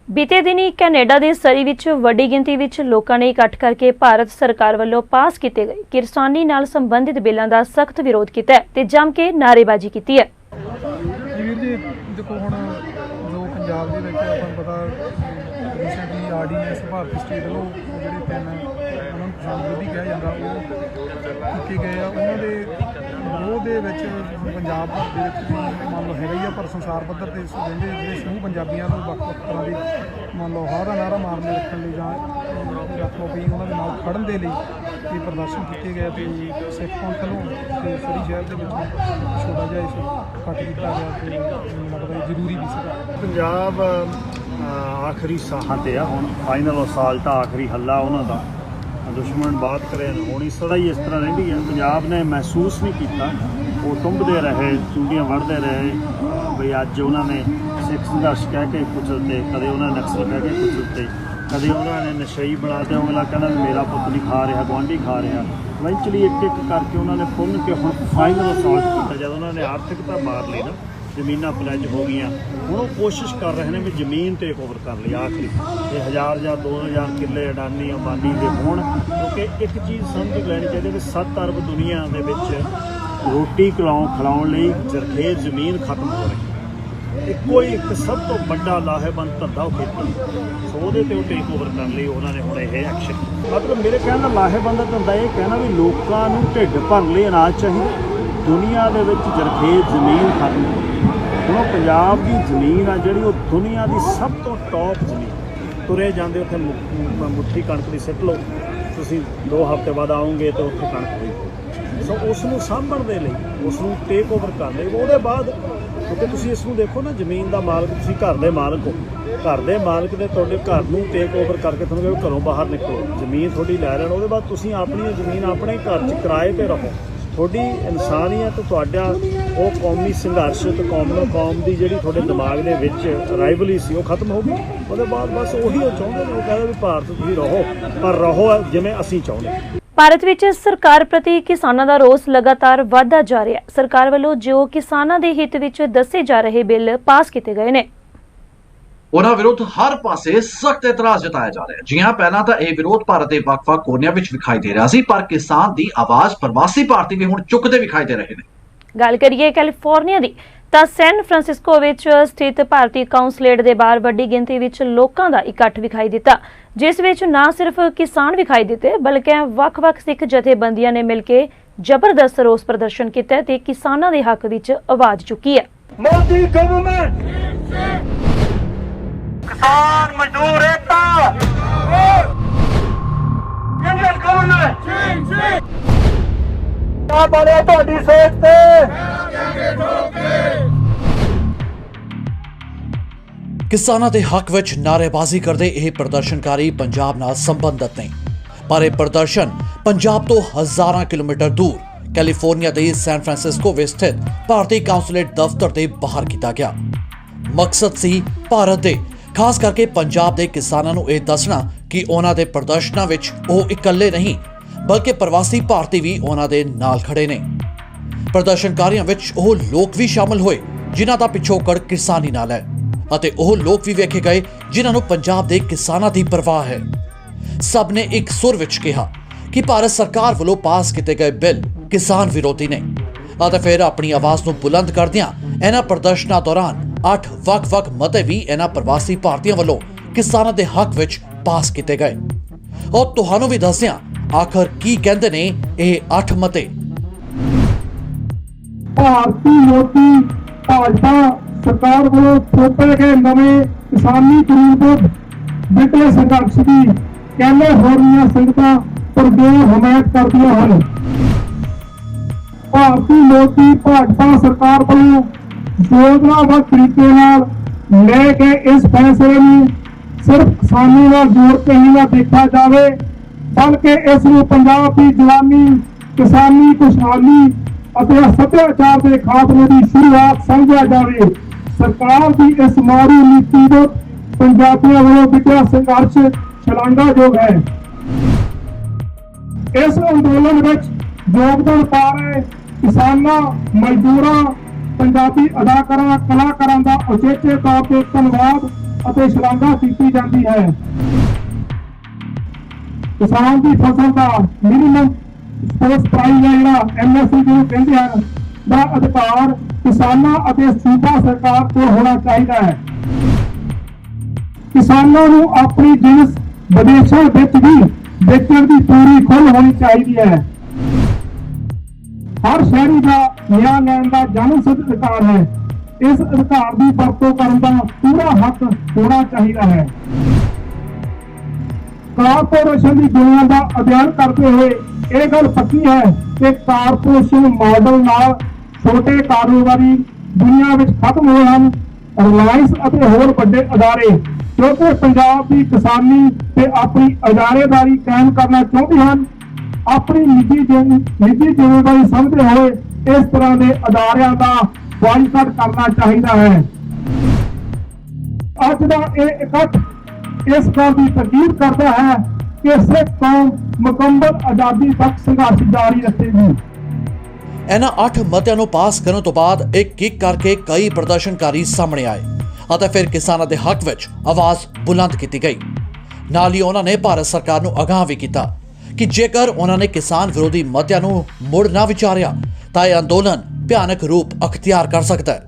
ਬੀਤੇ ਦਿਨੀ ਕੈਨੇਡਾ ਦੇ ਸਰੀ ਵਿੱਚ ਵੱਡੀ ਗਿਣਤੀ ਵਿੱਚ ਲੋਕਾਂ ਨੇ ਇਕੱਠ ਕਰਕੇ ਭਾਰਤ ਸਰਕਾਰ ਵੱਲੋਂ ਪਾਸ ਕੀਤੇ ਗਏ ਕਿਸਾਨੀ ਨਾਲ ਸੰਬੰਧਿਤ ਬਿੱਲਾਂ ਦਾ ਸਖਤ ਵਿਰੋਧ ਕੀਤਾ ਹੈ ਤੇ ਜੰਮ ਕੇ ਨਾਅਰੇਬਾਜ਼ੀ ਕੀਤੀ ਹੈ। ਵੀਰ ਜੀ ਦੇਖੋ ਹੁਣ ਜੋ ਪੰਜਾਬ ਦੇ ਵਿੱਚ ਆਪਾਂ ਨੂੰ ਪਤਾ ਰੀਸੈਂਟਲੀ ਆਰਡੀਨੈਂਸ ਭਾਰਤੀ ਸਟੇਟ ਵੱਲੋਂ ਜਿਹੜੇ ਤਿੰਨ ਉਹਨਾਂ ਨੂੰ ਕਿਸਾਨ ਵਿਰੋਧੀ ਕਿਹਾ ਜਾਂਦਾ ਉਹ ਕੀਤੇ ਗਏ ਆ, ਉਹਨਾਂ ਦੇ ਵਿਰੋਧ ਦੇ ਵਿੱਚ ਪੰਜਾਬ ਭਰ ਦੇ ਵਿੱਚ ਵੀ ਮੰਨ ਲਓ ਹੈਗਾ ਹੀ ਆ, ਪਰ ਸੰਸਾਰ ਪੱਧਰ ਤੇ ਜਿਹੜੇ ਸਮੂਹ ਪੰਜਾਬੀਆਂ ਨੂੰ ਵੱਖ-ਵੱਖ ਤਰ੍ਹਾਂ ਦੇ ਮੰਨ ਲਓ ਹਾਰ ਦਾ ਨਾਅਰਾ ਮਾਰਨ ਰੱਖਣ ਲਈ ਜਾਂ ਰੱਖ ਲਓ ਵੀ ਉਹਨਾਂ ਦੇ ਨਾਲ ਖੜਨ ਦੇ ਲਈ ਇਹ ਪ੍ਰਦਰਸ਼ਨ ਕੀਤੇ ਗਏ ਤੇ ਸਿੱਖ ਪੰਥ ਨੂੰ ਤੇ ਸਰੀ ਸ਼ਹਿਰ ਦੇ ਵਿੱਚ ਛੋਟਾ ਜਿਹਾ ਇਸ ਇਕੱਠ ਕੀਤਾ ਗਿਆ ਤੇ ਲੱਗਦਾ ਜ਼ਰੂਰੀ ਵੀ ਸੀਗਾ। ਪੰਜਾਬ ਆਖਰੀ ਸਾਹਾਂ ਤੇ ਆ, ਹੁਣ ਫਾਈਨਲ ਅਸਾਲਟ ਆਖਰੀ ਹੱਲਾ ਉਹਨਾਂ ਦਾ, ਦੁਸ਼ਮਣ ਬਾਤ ਕਰੇ ਹੁਣ ਇਸ ਤਰ੍ਹਾਂ ਹੀ ਇਸ ਤਰ੍ਹਾਂ ਰਹਿੰਦੀ ਹੈ। ਪੰਜਾਬ ਨੇ ਮਹਿਸੂਸ ਨਹੀਂ ਕੀਤਾ, ਉਹ ਟੁੰਬਦੇ ਰਹੇ, ਚੂੜੀਆਂ ਵੜਦੇ ਰਹੇ ਬਈ ਅੱਜ ਉਹਨਾਂ ਨੇ ਸਿੱਖ ਸੰਘਰਸ਼ ਕਹਿ ਕੇ ਕੁਚਲਤੇ, ਕਦੇ ਉਹਨਾਂ ਨੇ ਨਕਸਲ ਕਹਿ ਕੇ ਕੁਚਲਤੇ, ਕਦੇ ਉਹਨਾਂ ਨੇ ਨਸ਼ਈ ਬਣਾ ਦਿਆ, ਅਗਲਾ ਕਹਿੰਦਾ ਮੇਰਾ ਪੁੱਤ ਨਹੀਂ ਖਾ ਰਿਹਾ ਗੁਆਂਢੀ ਖਾ ਰਿਹਾ। ਇਵੈਂਚੁਅਲੀ ਇੱਕ ਇੱਕ ਕਰਕੇ ਉਹਨਾਂ ਨੇ ਪੁੰਨ ਕੇ ਹੁਣ ਫਾਈਨਲ ਅਸਾਲਟ ਕੀਤਾ। ਜਦ ਉਹਨਾਂ ਨੇ ਆਰਥਿਕਤਾ ਮਾਰ ਲਈ ਨਾ, ਜ਼ਮੀਨਾਂ ਪਲੈਜ ਹੋ ਗਈਆਂ, ਹੁਣ ਉਹ ਕੋਸ਼ਿਸ਼ ਕਰ ਰਹੇ ਨੇ ਵੀ ਜ਼ਮੀਨ ਟੇਕ ਓਵਰ ਕਰ ਲਈ ਆਖਰੀ, ਇਹ 1000 ਜਾਂ 2000 ਕਿੱਲੇ ਅਡਾਨੀ ਅੰਬਾਨੀ ਦੇ ਹੋਣ। ਕਿਉਂਕਿ ਇੱਕ ਚੀਜ਼ ਸਮਝ ਲੈਣੀ ਚਾਹੀਦੀ ਵੀ 7 ਅਰਬ ਦੁਨੀਆ ਦੇ ਵਿੱਚ ਰੋਟੀ ਖਿਲਾਉਣ ਲਈ ਜ਼ਰਖੇਜ਼ ਜ਼ਮੀਨ ਖਤਮ ਹੋ ਰਹੀ ਹੈ। ਇੱਕੋ ਹੀ ਇੱਕ ਸਭ ਤੋਂ ਵੱਡਾ ਲਾਹੇਵੰਦ ਧੰਦਾ ਉਹ ਖੇਤੀ, ਸੋ ਉਹਦੇ ਤੇ ਉਹ ਟੇਕ ਓਵਰ ਕਰਨ ਲਈ ਉਹਨਾਂ ਨੇ ਹੁਣ ਇਹ ਐਕਸ਼ਨ। ਮਤਲਬ ਮੇਰੇ ਕਹਿਣ ਦਾ ਲਾਹੇਵੰਦ ਧੰਦਾ ਇਹ ਕਹਿਣਾ ਵੀ ਲੋਕਾਂ ਨੂੰ ਢਿੱਡ ਭਰਨ ਲਈ ਅਨਾਜ ਚਾਹੀਦਾ, ਦੁਨੀਆ ਦੇ ਵਿੱਚ ਜ਼ਰਖੇਜ਼ ਜ਼ਮੀਨ ਖਤਮ ਹੋ ਰਹੀ। ਹੁਣ ਪੰਜਾਬ ਦੀ ਜ਼ਮੀਨ ਆ ਜਿਹੜੀ ਉਹ ਦੁਨੀਆ ਦੀ ਸਭ ਤੋਂ ਟੌਪ ਜ਼ਮੀਨ, ਤੁਰੇ ਜਾਂਦੇ ਉੱਥੇ ਮੁੱਠੀ ਕਣਕ ਦੀ ਸਿੱਟ ਲਓ, ਤੁਸੀਂ 2 ਹਫ਼ਤੇ ਬਾਅਦ ਆਓਗੇ ਤਾਂ ਉੱਥੇ ਕਣਕ ਹੋਈ। ਸੋ ਉਸ ਨੂੰ ਸਾਂਭਣ ਦੇ ਲਈ, ਉਸ ਨੂੰ ਟੇਕ ਓਵਰ ਕਰਨ ਲਈ, ਉਹਦੇ ਬਾਅਦ ਕਿਉਂਕਿ ਤੁਸੀਂ ਇਸ ਨੂੰ ਦੇਖੋ ਨਾ, ਜ਼ਮੀਨ ਦਾ ਮਾਲਕ ਤੁਸੀਂ ਘਰ ਦੇ ਮਾਲਕ ਹੋ, ਘਰ ਦੇ ਮਾਲਕ ਨੇ ਤੁਹਾਡੇ ਘਰ ਨੂੰ ਟੇਕ ਓਵਰ ਕਰਕੇ ਤੁਹਾਨੂੰ ਘਰੋਂ ਬਾਹਰ ਨਿਕਲੋ, ਜ਼ਮੀਨ ਤੁਹਾਡੀ ਲੈ ਲੈਣ, ਉਹਦੇ ਬਾਅਦ ਤੁਸੀਂ ਆਪਣੀ ਜ਼ਮੀਨ ਆਪਣੇ ਘਰ 'ਚ ਕਿਰਾਏ 'ਤੇ ਰਹੋ। ਤੁਹਾਡੀ ਇਨਸਾਨੀਅਤ, ਤੁਹਾਡਾ ਉਹ ਕੌਮੀ ਸੰਘਰਸ਼ ਤੇ ਕੌਮ ਦੀ ਜਿਹੜੀ ਤੁਹਾਡੇ ਦਿਮਾਗ ਦੇ ਵਿੱਚ ਰਾਈਵਲੀ ਸੀ ਉਹ ਖਤਮ ਹੋ ਗਈ। ਉਹਦੇ ਬਾਅਦ ਬਸ ਉਹੀ ਉਹ ਚਾਹੁੰਦੇ ਨੇ, ਉਹ ਕਹਿੰਦੇ ਵੀ ਭਾਰਤ ਤੁਸੀਂ ਰਹੋ, ਪਰ ਰਹੋ ਜਿਵੇਂ ਅਸੀਂ ਚਾਹੁੰਦੇ। ਭਾਰਤ ਵਿੱਚ ਸਰਕਾਰ ਪ੍ਰਤੀ ਕਿਸਾਨਾਂ ਦਾ ਰੋਸ ਲਗਾਤਾਰ ਵਧਦਾ ਜਾ ਰਿਹਾ ਹੈ। ਸਰਕਾਰ ਵੱਲੋਂ ਜੋ ਕਿਸਾਨਾਂ ਦੇ ਹਿੱਤ ਵਿੱਚ ਦੱਸੇ ਜਾ ਰਹੇ ਬਿੱਲ ਪਾਸ ਕੀਤੇ ਗਏ ਨੇ, ਉਹਨਾਂ ਵਿਰੁੱਧ ਹਰ ਪਾਸੇ ਸਖਤ ਇਤਰਾਜ਼ ਜਤਾਇਆ ਜਾ ਰਿਹਾ ਹੈ। ਜੀ ਹਾਂ, ਪਹਿਲਾਂ ਤਾਂ ਇਹ ਵਿਰੋਧ ਭਾਰਤ ਦੇ ਵੱਖ-ਵੱਖ ਕੋਨਿਆਂ ਵਿੱਚ ਵਿਖਾਈ ਦੇ ਰਿਹਾ ਸੀ, ਪਰ ਕਿਸਾਨ ਦੀ ਆਵਾਜ਼ ਪ੍ਰਵਾਸੀ ਭਾਰਤੀ ਵੀ ਹੁਣ ਚੁੱਕਦੇ ਵਿਖਾਈ ਦੇ ਰਹੇ ਨੇ। ਗੱਲ ਕਰੀਏ ਕੈਲੀਫੋਰਨੀਆ ਦੀ ਤਾਂ ਸੈਨ ਫਰਾਂਸਿਸਕੋ ਵਿੱਚ ਸਥਿਤ ਭਾਰਤੀ ਕਾਉਂਸਲੇਟ ਦੇ ਬਾਹਰ ਵੱਡੀ ਗਿਣਤੀ ਵਿੱਚ ਲੋਕਾਂ ਦਾ ਇਕੱਠ ਵਿਖਾਈ ਦਿੱਤਾ, ਜਿਸ ਵਿੱਚ ਨਾ ਸਿਰਫ ਕਿਸਾਨ ਵਿਖਾਈ ਦਿੱਤੇ ਬਲਕਿ ਵੱਖ-ਵੱਖ ਸਿੱਖ ਜਥੇਬੰਦੀਆਂ ਨੇ ਮਿਲ ਕੇ ਜ਼ਬਰਦਸਤ ਰੋਸ ਪ੍ਰਦਰਸ਼ਨ ਕੀਤਾ ਤੇ ਕਿਸਾਨਾਂ ਦੇ ਹੱਕ ਵਿੱਚ ਆਵਾਜ਼ ਚੁੱਕੀ ਹੈ। ਮੋਦੀ ਗਵਰਨਮੈਂਟ, ਕਿਸਾਨ ਮਜ਼ਦੂਰ ਏਕਤਾ, ਇੰਡੀਅਨ ਗਵਰਨਮੈਂਟ ਆ ਬਾਰੇ ਤੁਹਾਡੀ ਸੋਚ ਤੇ ਕਿਸਾਨਾਂ ਦੇ ਹੱਕ ਵਿੱਚ ਨਾਅਰੇਬਾਜ਼ੀ ਕਰਦੇ ਇਹ ਪ੍ਰਦਰਸ਼ਨਕਾਰੀ ਪੰਜਾਬ ਨਾਲ ਸੰਬੰਧਿਤ ਨੇ, ਪਰ ਇਹ ਪ੍ਰਦਰਸ਼ਨ ਪੰਜਾਬ ਤੋਂ ਹਜ਼ਾਰਾਂ ਕਿਲੋਮੀਟਰ ਦੂਰ ਕੈਲੀਫੋਰਨੀਆ ਦੇ ਸੈਨ ਫਰਾਂਸਿਸਕੋ ਵਿੱਚ ਸਥਿਤ ਭਾਰਤੀ ਕਾਉਂਸਲੇਟ ਦਫ਼ਤਰ ਦੇ ਬਾਹਰ ਕੀਤਾ ਗਿਆ। ਮਕਸਦ ਸੀ ਭਾਰਤ ਦੇ, ਖਾਸ ਕਰਕੇ ਪੰਜਾਬ ਦੇ ਕਿਸਾਨਾਂ ਨੂੰ ਇਹ ਦੱਸਣਾ ਕਿ ਉਹਨਾਂ ਦੇ ਪ੍ਰਦਰਸ਼ਨਾਂ ਵਿੱਚ ਉਹ ਇਕੱਲੇ ਨਹੀਂ ਬਲਕਿ ਪ੍ਰਵਾਸੀ ਭਾਰਤੀ ਵੀ ਉਹਨਾਂ ਦੇ ਨਾਲ ਖੜੇ ਨੇ। ਪ੍ਰਦਰਸ਼ਨਕਾਰੀਆਂ ਵਿੱਚ ਉਹ ਲੋਕ ਵੀ ਸ਼ਾਮਲ ਹੋਏ ਜਿਨ੍ਹਾਂ ਦਾ ਪਿਛੋਕੜ ਕਿਸਾਨੀ ਨਾਲ ਹੈ ਅਤੇ ਉਹ ਲੋਕ ਵੀ ਵੇਖੇ ਗਏ ਜਿਨ੍ਹਾਂ ਨੂੰ ਪੰਜਾਬ ਦੇ ਕਿਸਾਨਾਂ ਦੀ ਪਰਵਾਹ ਹੈ। ਸਭ ਨੇ ਇੱਕ ਸੁਰ ਵਿੱਚ ਕਿਹਾ ਕਿ ਭਾਰਤ ਸਰਕਾਰ ਵੱਲੋਂ ਪਾਸ ਕੀਤੇ ਗਏ ਬਿੱਲ ਕਿਸਾਨ ਵਿਰੋਧੀ ਨੇ ਅਤੇ ਫਿਰ ਆਪਣੀ ਆਵਾਜ਼ ਨੂੰ ਬੁਲੰਦ ਕਰਦਿਆਂ ਇਹਨਾਂ ਪ੍ਰਦਰਸ਼ਨਾਂ ਦੌਰਾਨ 8 ਵੱਖ-ਵੱਖ ਮਤੇ ਵੀ ਇਹਨਾਂ ਪ੍ਰਵਾਸੀ ਭਾਰਤੀਆਂ ਵੱਲੋਂ ਕਿਸਾਨਾਂ ਦੇ ਹੱਕ ਵਿੱਚ ਪਾਸ ਕੀਤੇ ਗਏ। ਔਰ ਤੁਹਾਨੂੰ ਵੀ ਦੱਸਿਆ ਆਖਰ ਕੀ ਕਹਿੰਦੇ ਨੇ ਇਹ 8 ਮਤੇ। ਭਾਰਤੀ ਮੋਦੀ ਭਾਜਪਾ ਸਰਕਾਰ ਵੱਲੋਂ ਥੋਪੇ ਗਏ ਨਵੇਂ ਕਿਸਾਨੀ ਕਾਨੂੰਨ ਤੋਂ ਬਿਟੇ ਸੰਘਰਸ਼ ਦੀ ਕੈਲੀਫੋਰਨੀਆ ਸੰਗਤਾਂ ਪੁਰਜੋਰ ਹਮਾਇਤ ਕਰਦੀਆਂ ਹਨ। ਭਾਰਤੀ ਮੋਦੀ ਭਾਜਪਾ ਸਰਕਾਰ ਵੱਲੋਂ ਯੋਜਨਾਬੱਧ ਤਰੀਕੇ ਨਾਲ ਲੈ ਕੇ ਇਸ ਫੈਸਲੇ ਨੂੰ ਸਿਰਫ ਕਿਸਾਨੀ ਨਾਲ ਜੋੜ ਕੇ ਹੀ ਨਾ ਦੇਖਿਆ ਜਾਵੇ, ਬਲਕਿ ਇਸ ਨੂੰ ਪੰਜਾਬ ਦੀ ਜਵਾਨੀ, ਕਿਸਾਨੀ ਖੁਸ਼ਹਾਲੀ ਅਤੇ ਸੱਭਿਆਚਾਰ ਦੇ ਖਾਤਮੇ ਦੀ ਸ਼ੁਰੂਆਤ ਸਮਝਿਆ ਜਾਵੇ। ਸਰਕਾਰ ਦੀ ਇਸ ਮਾੜੀ ਨੀਤੀ ਤੋਂ ਪੰਜਾਬੀਆਂ ਵੱਲੋਂ ਵਿਚਾਰ ਸੰਘਰਸ਼ ਸ਼ਲਾਘਾਯੋਗ ਹੈ। ਇਸ ਅੰਦੋਲਨ ਵਿੱਚ ਯੋਗਦਾਨ ਪਾ ਰਹੇ ਕਿਸਾਨਾਂ, ਮਜ਼ਦੂਰਾਂ, ਪੰਜਾਬੀ ਅਦਾਕਾਰਾਂ, ਕਲਾਕਾਰਾਂ ਦਾ ਉਚੇਚੇ ਤੌਰ ਤੇ ਧੰਨਵਾਦ ਅਤੇ ਸ਼ਲਾਘਾ ਕੀਤੀ ਜਾਂਦੀ ਹੈ। ਕਿਸਾਨ ਦੀ ਫਸਲ ਦਾ ਮਿਨੀਮਮ ਸਪੋਰਟਸ ਪ੍ਰਾਈਸ ਹੈ ਜਿਹੜਾ MSP ਜਿਹਨੂੰ ਕਹਿੰਦੇ ਹਨ ਦਾ ਅਧਿਕਾਰ ਕਿਸਾਨਾਂ ਅਤੇ ਸੂਬਾ ਸਰਕਾਰ ਕੋਲ ਹੋਣਾ ਚਾਹੀਦਾ ਹੈ। ਕਿਸਾਨਾਂ ਨੂੰ ਆਪਣੀ ਜਿਣਸ ਵਿਦੇਸ਼ਾਂ ਵਿੱਚ ਵੀ ਵੇਚਣ ਦੀ ਪੂਰੀ ਖੁੱਲ੍ਹ ਹੋਣੀ ਚਾਹੀਦੀ ਹੈ। ਹਰ ਸ਼ਹਿਰੀ ਦਾ ਨਿਆਂ ਲੈਣ ਦਾ ਜਨਮ ਸਿੱਧ ਅਧਿਕਾਰ ਹੈ। ਇਸ ਅਧਿਕਾਰ ਦੀ ਵਰਤੋਂ ਕਰਨ ਦਾ ਪੂਰਾ ਹੱਕ ਹੋਣਾ ਚਾਹੀਦਾ ਹੈ। ਕਾਰਪੋਰੇਸ਼ਨ ਦੀ ਦੁਨੀਆ ਦਾ ਅਧਿਐਨ ਕਰਦੇ ਹੋਏ ਇਹ ਗੱਲ ਪੱਕੀ ਹੈ ਕਿ ਕਾਰਪੋਰੇਸ਼ਨ ਮਾਡਲ ਨਾਲ ਛੋਟੇ ਕਾਰੋਬਾਰੀ ਦੁਨੀਆ ਵਿੱਚ ਖਤਮ ਹੋਏ ਹਨ। ਰਿਲਾਇੰਸ ਅਤੇ ਹੋਰ ਵੱਡੇ ਅਦਾਰੇ ਕਿਉਂਕਿ ਪੰਜਾਬ ਦੀ ਕਿਸਾਨੀ ਤੇ ਆਪਣੀ ਅਦਾਰੇਦਾਰੀ ਕਾਇਮ ਕਰਨਾ ਚਾਹੁੰਦੇ ਹਨ, ਆਪਣੀ ਨਿੱਜੀ ਜ਼ਿੰਮੇਵਾਰੀ ਸਮਝਦੇ ਹੋਏ ਇਸ ਤਰ੍ਹਾਂ ਦੇ ਅਦਾਰਿਆਂ ਦਾ ਬਾਈਕਾਟ ਕਰਨਾ ਚਾਹੀਦਾ ਹੈ। ਅੱਜ ਦਾ ਇਹ ਇਕੱਠ ਇਸ ਗੱਲ ਦੀ ਤਕਦੀਰ ਕਰਦਾ ਹੈ ਕਿ ਸਿੱਖ ਕੌਮ ਮੁਕੰਮਲ ਆਜ਼ਾਦੀ ਤੱਕ ਸੰਘਰਸ਼ ਜਾਰੀ ਰੱਖੇਗੀ। ਇਹਨਾਂ 8 ਮਤਿਆਂ ਨੂੰ ਪਾਸ ਕਰਨ ਤੋਂ ਬਾਅਦ ਇੱਕ ਕਰਕੇ ਕਈ ਪ੍ਰਦਰਸ਼ਨਕਾਰੀ ਸਾਹਮਣੇ ਆਏ ਅਤੇ ਫਿਰ ਕਿਸਾਨਾਂ ਦੇ ਹੱਕ ਵਿੱਚ ਆਵਾਜ਼ ਬੁਲੰਦ ਕੀਤੀ ਗਈ। ਨਾਲ ਹੀ ਉਹਨਾਂ ਨੇ ਭਾਰਤ ਸਰਕਾਰ ਨੂੰ ਅਗਾਹ ਵੀ ਕੀਤਾ ਕਿ ਜੇਕਰ ਉਹਨਾਂ ਨੇ ਕਿਸਾਨ ਵਿਰੋਧੀ ਮਤਿਆਂ ਨੂੰ ਮੁੜ ਨਾ ਵਿਚਾਰਿਆ ਤਾਂ ਇਹ ਅੰਦੋਲਨ ਭਿਆਨਕ ਰੂਪ ਅਖਤਿਆਰ ਕਰ ਸਕਦਾ ਹੈ।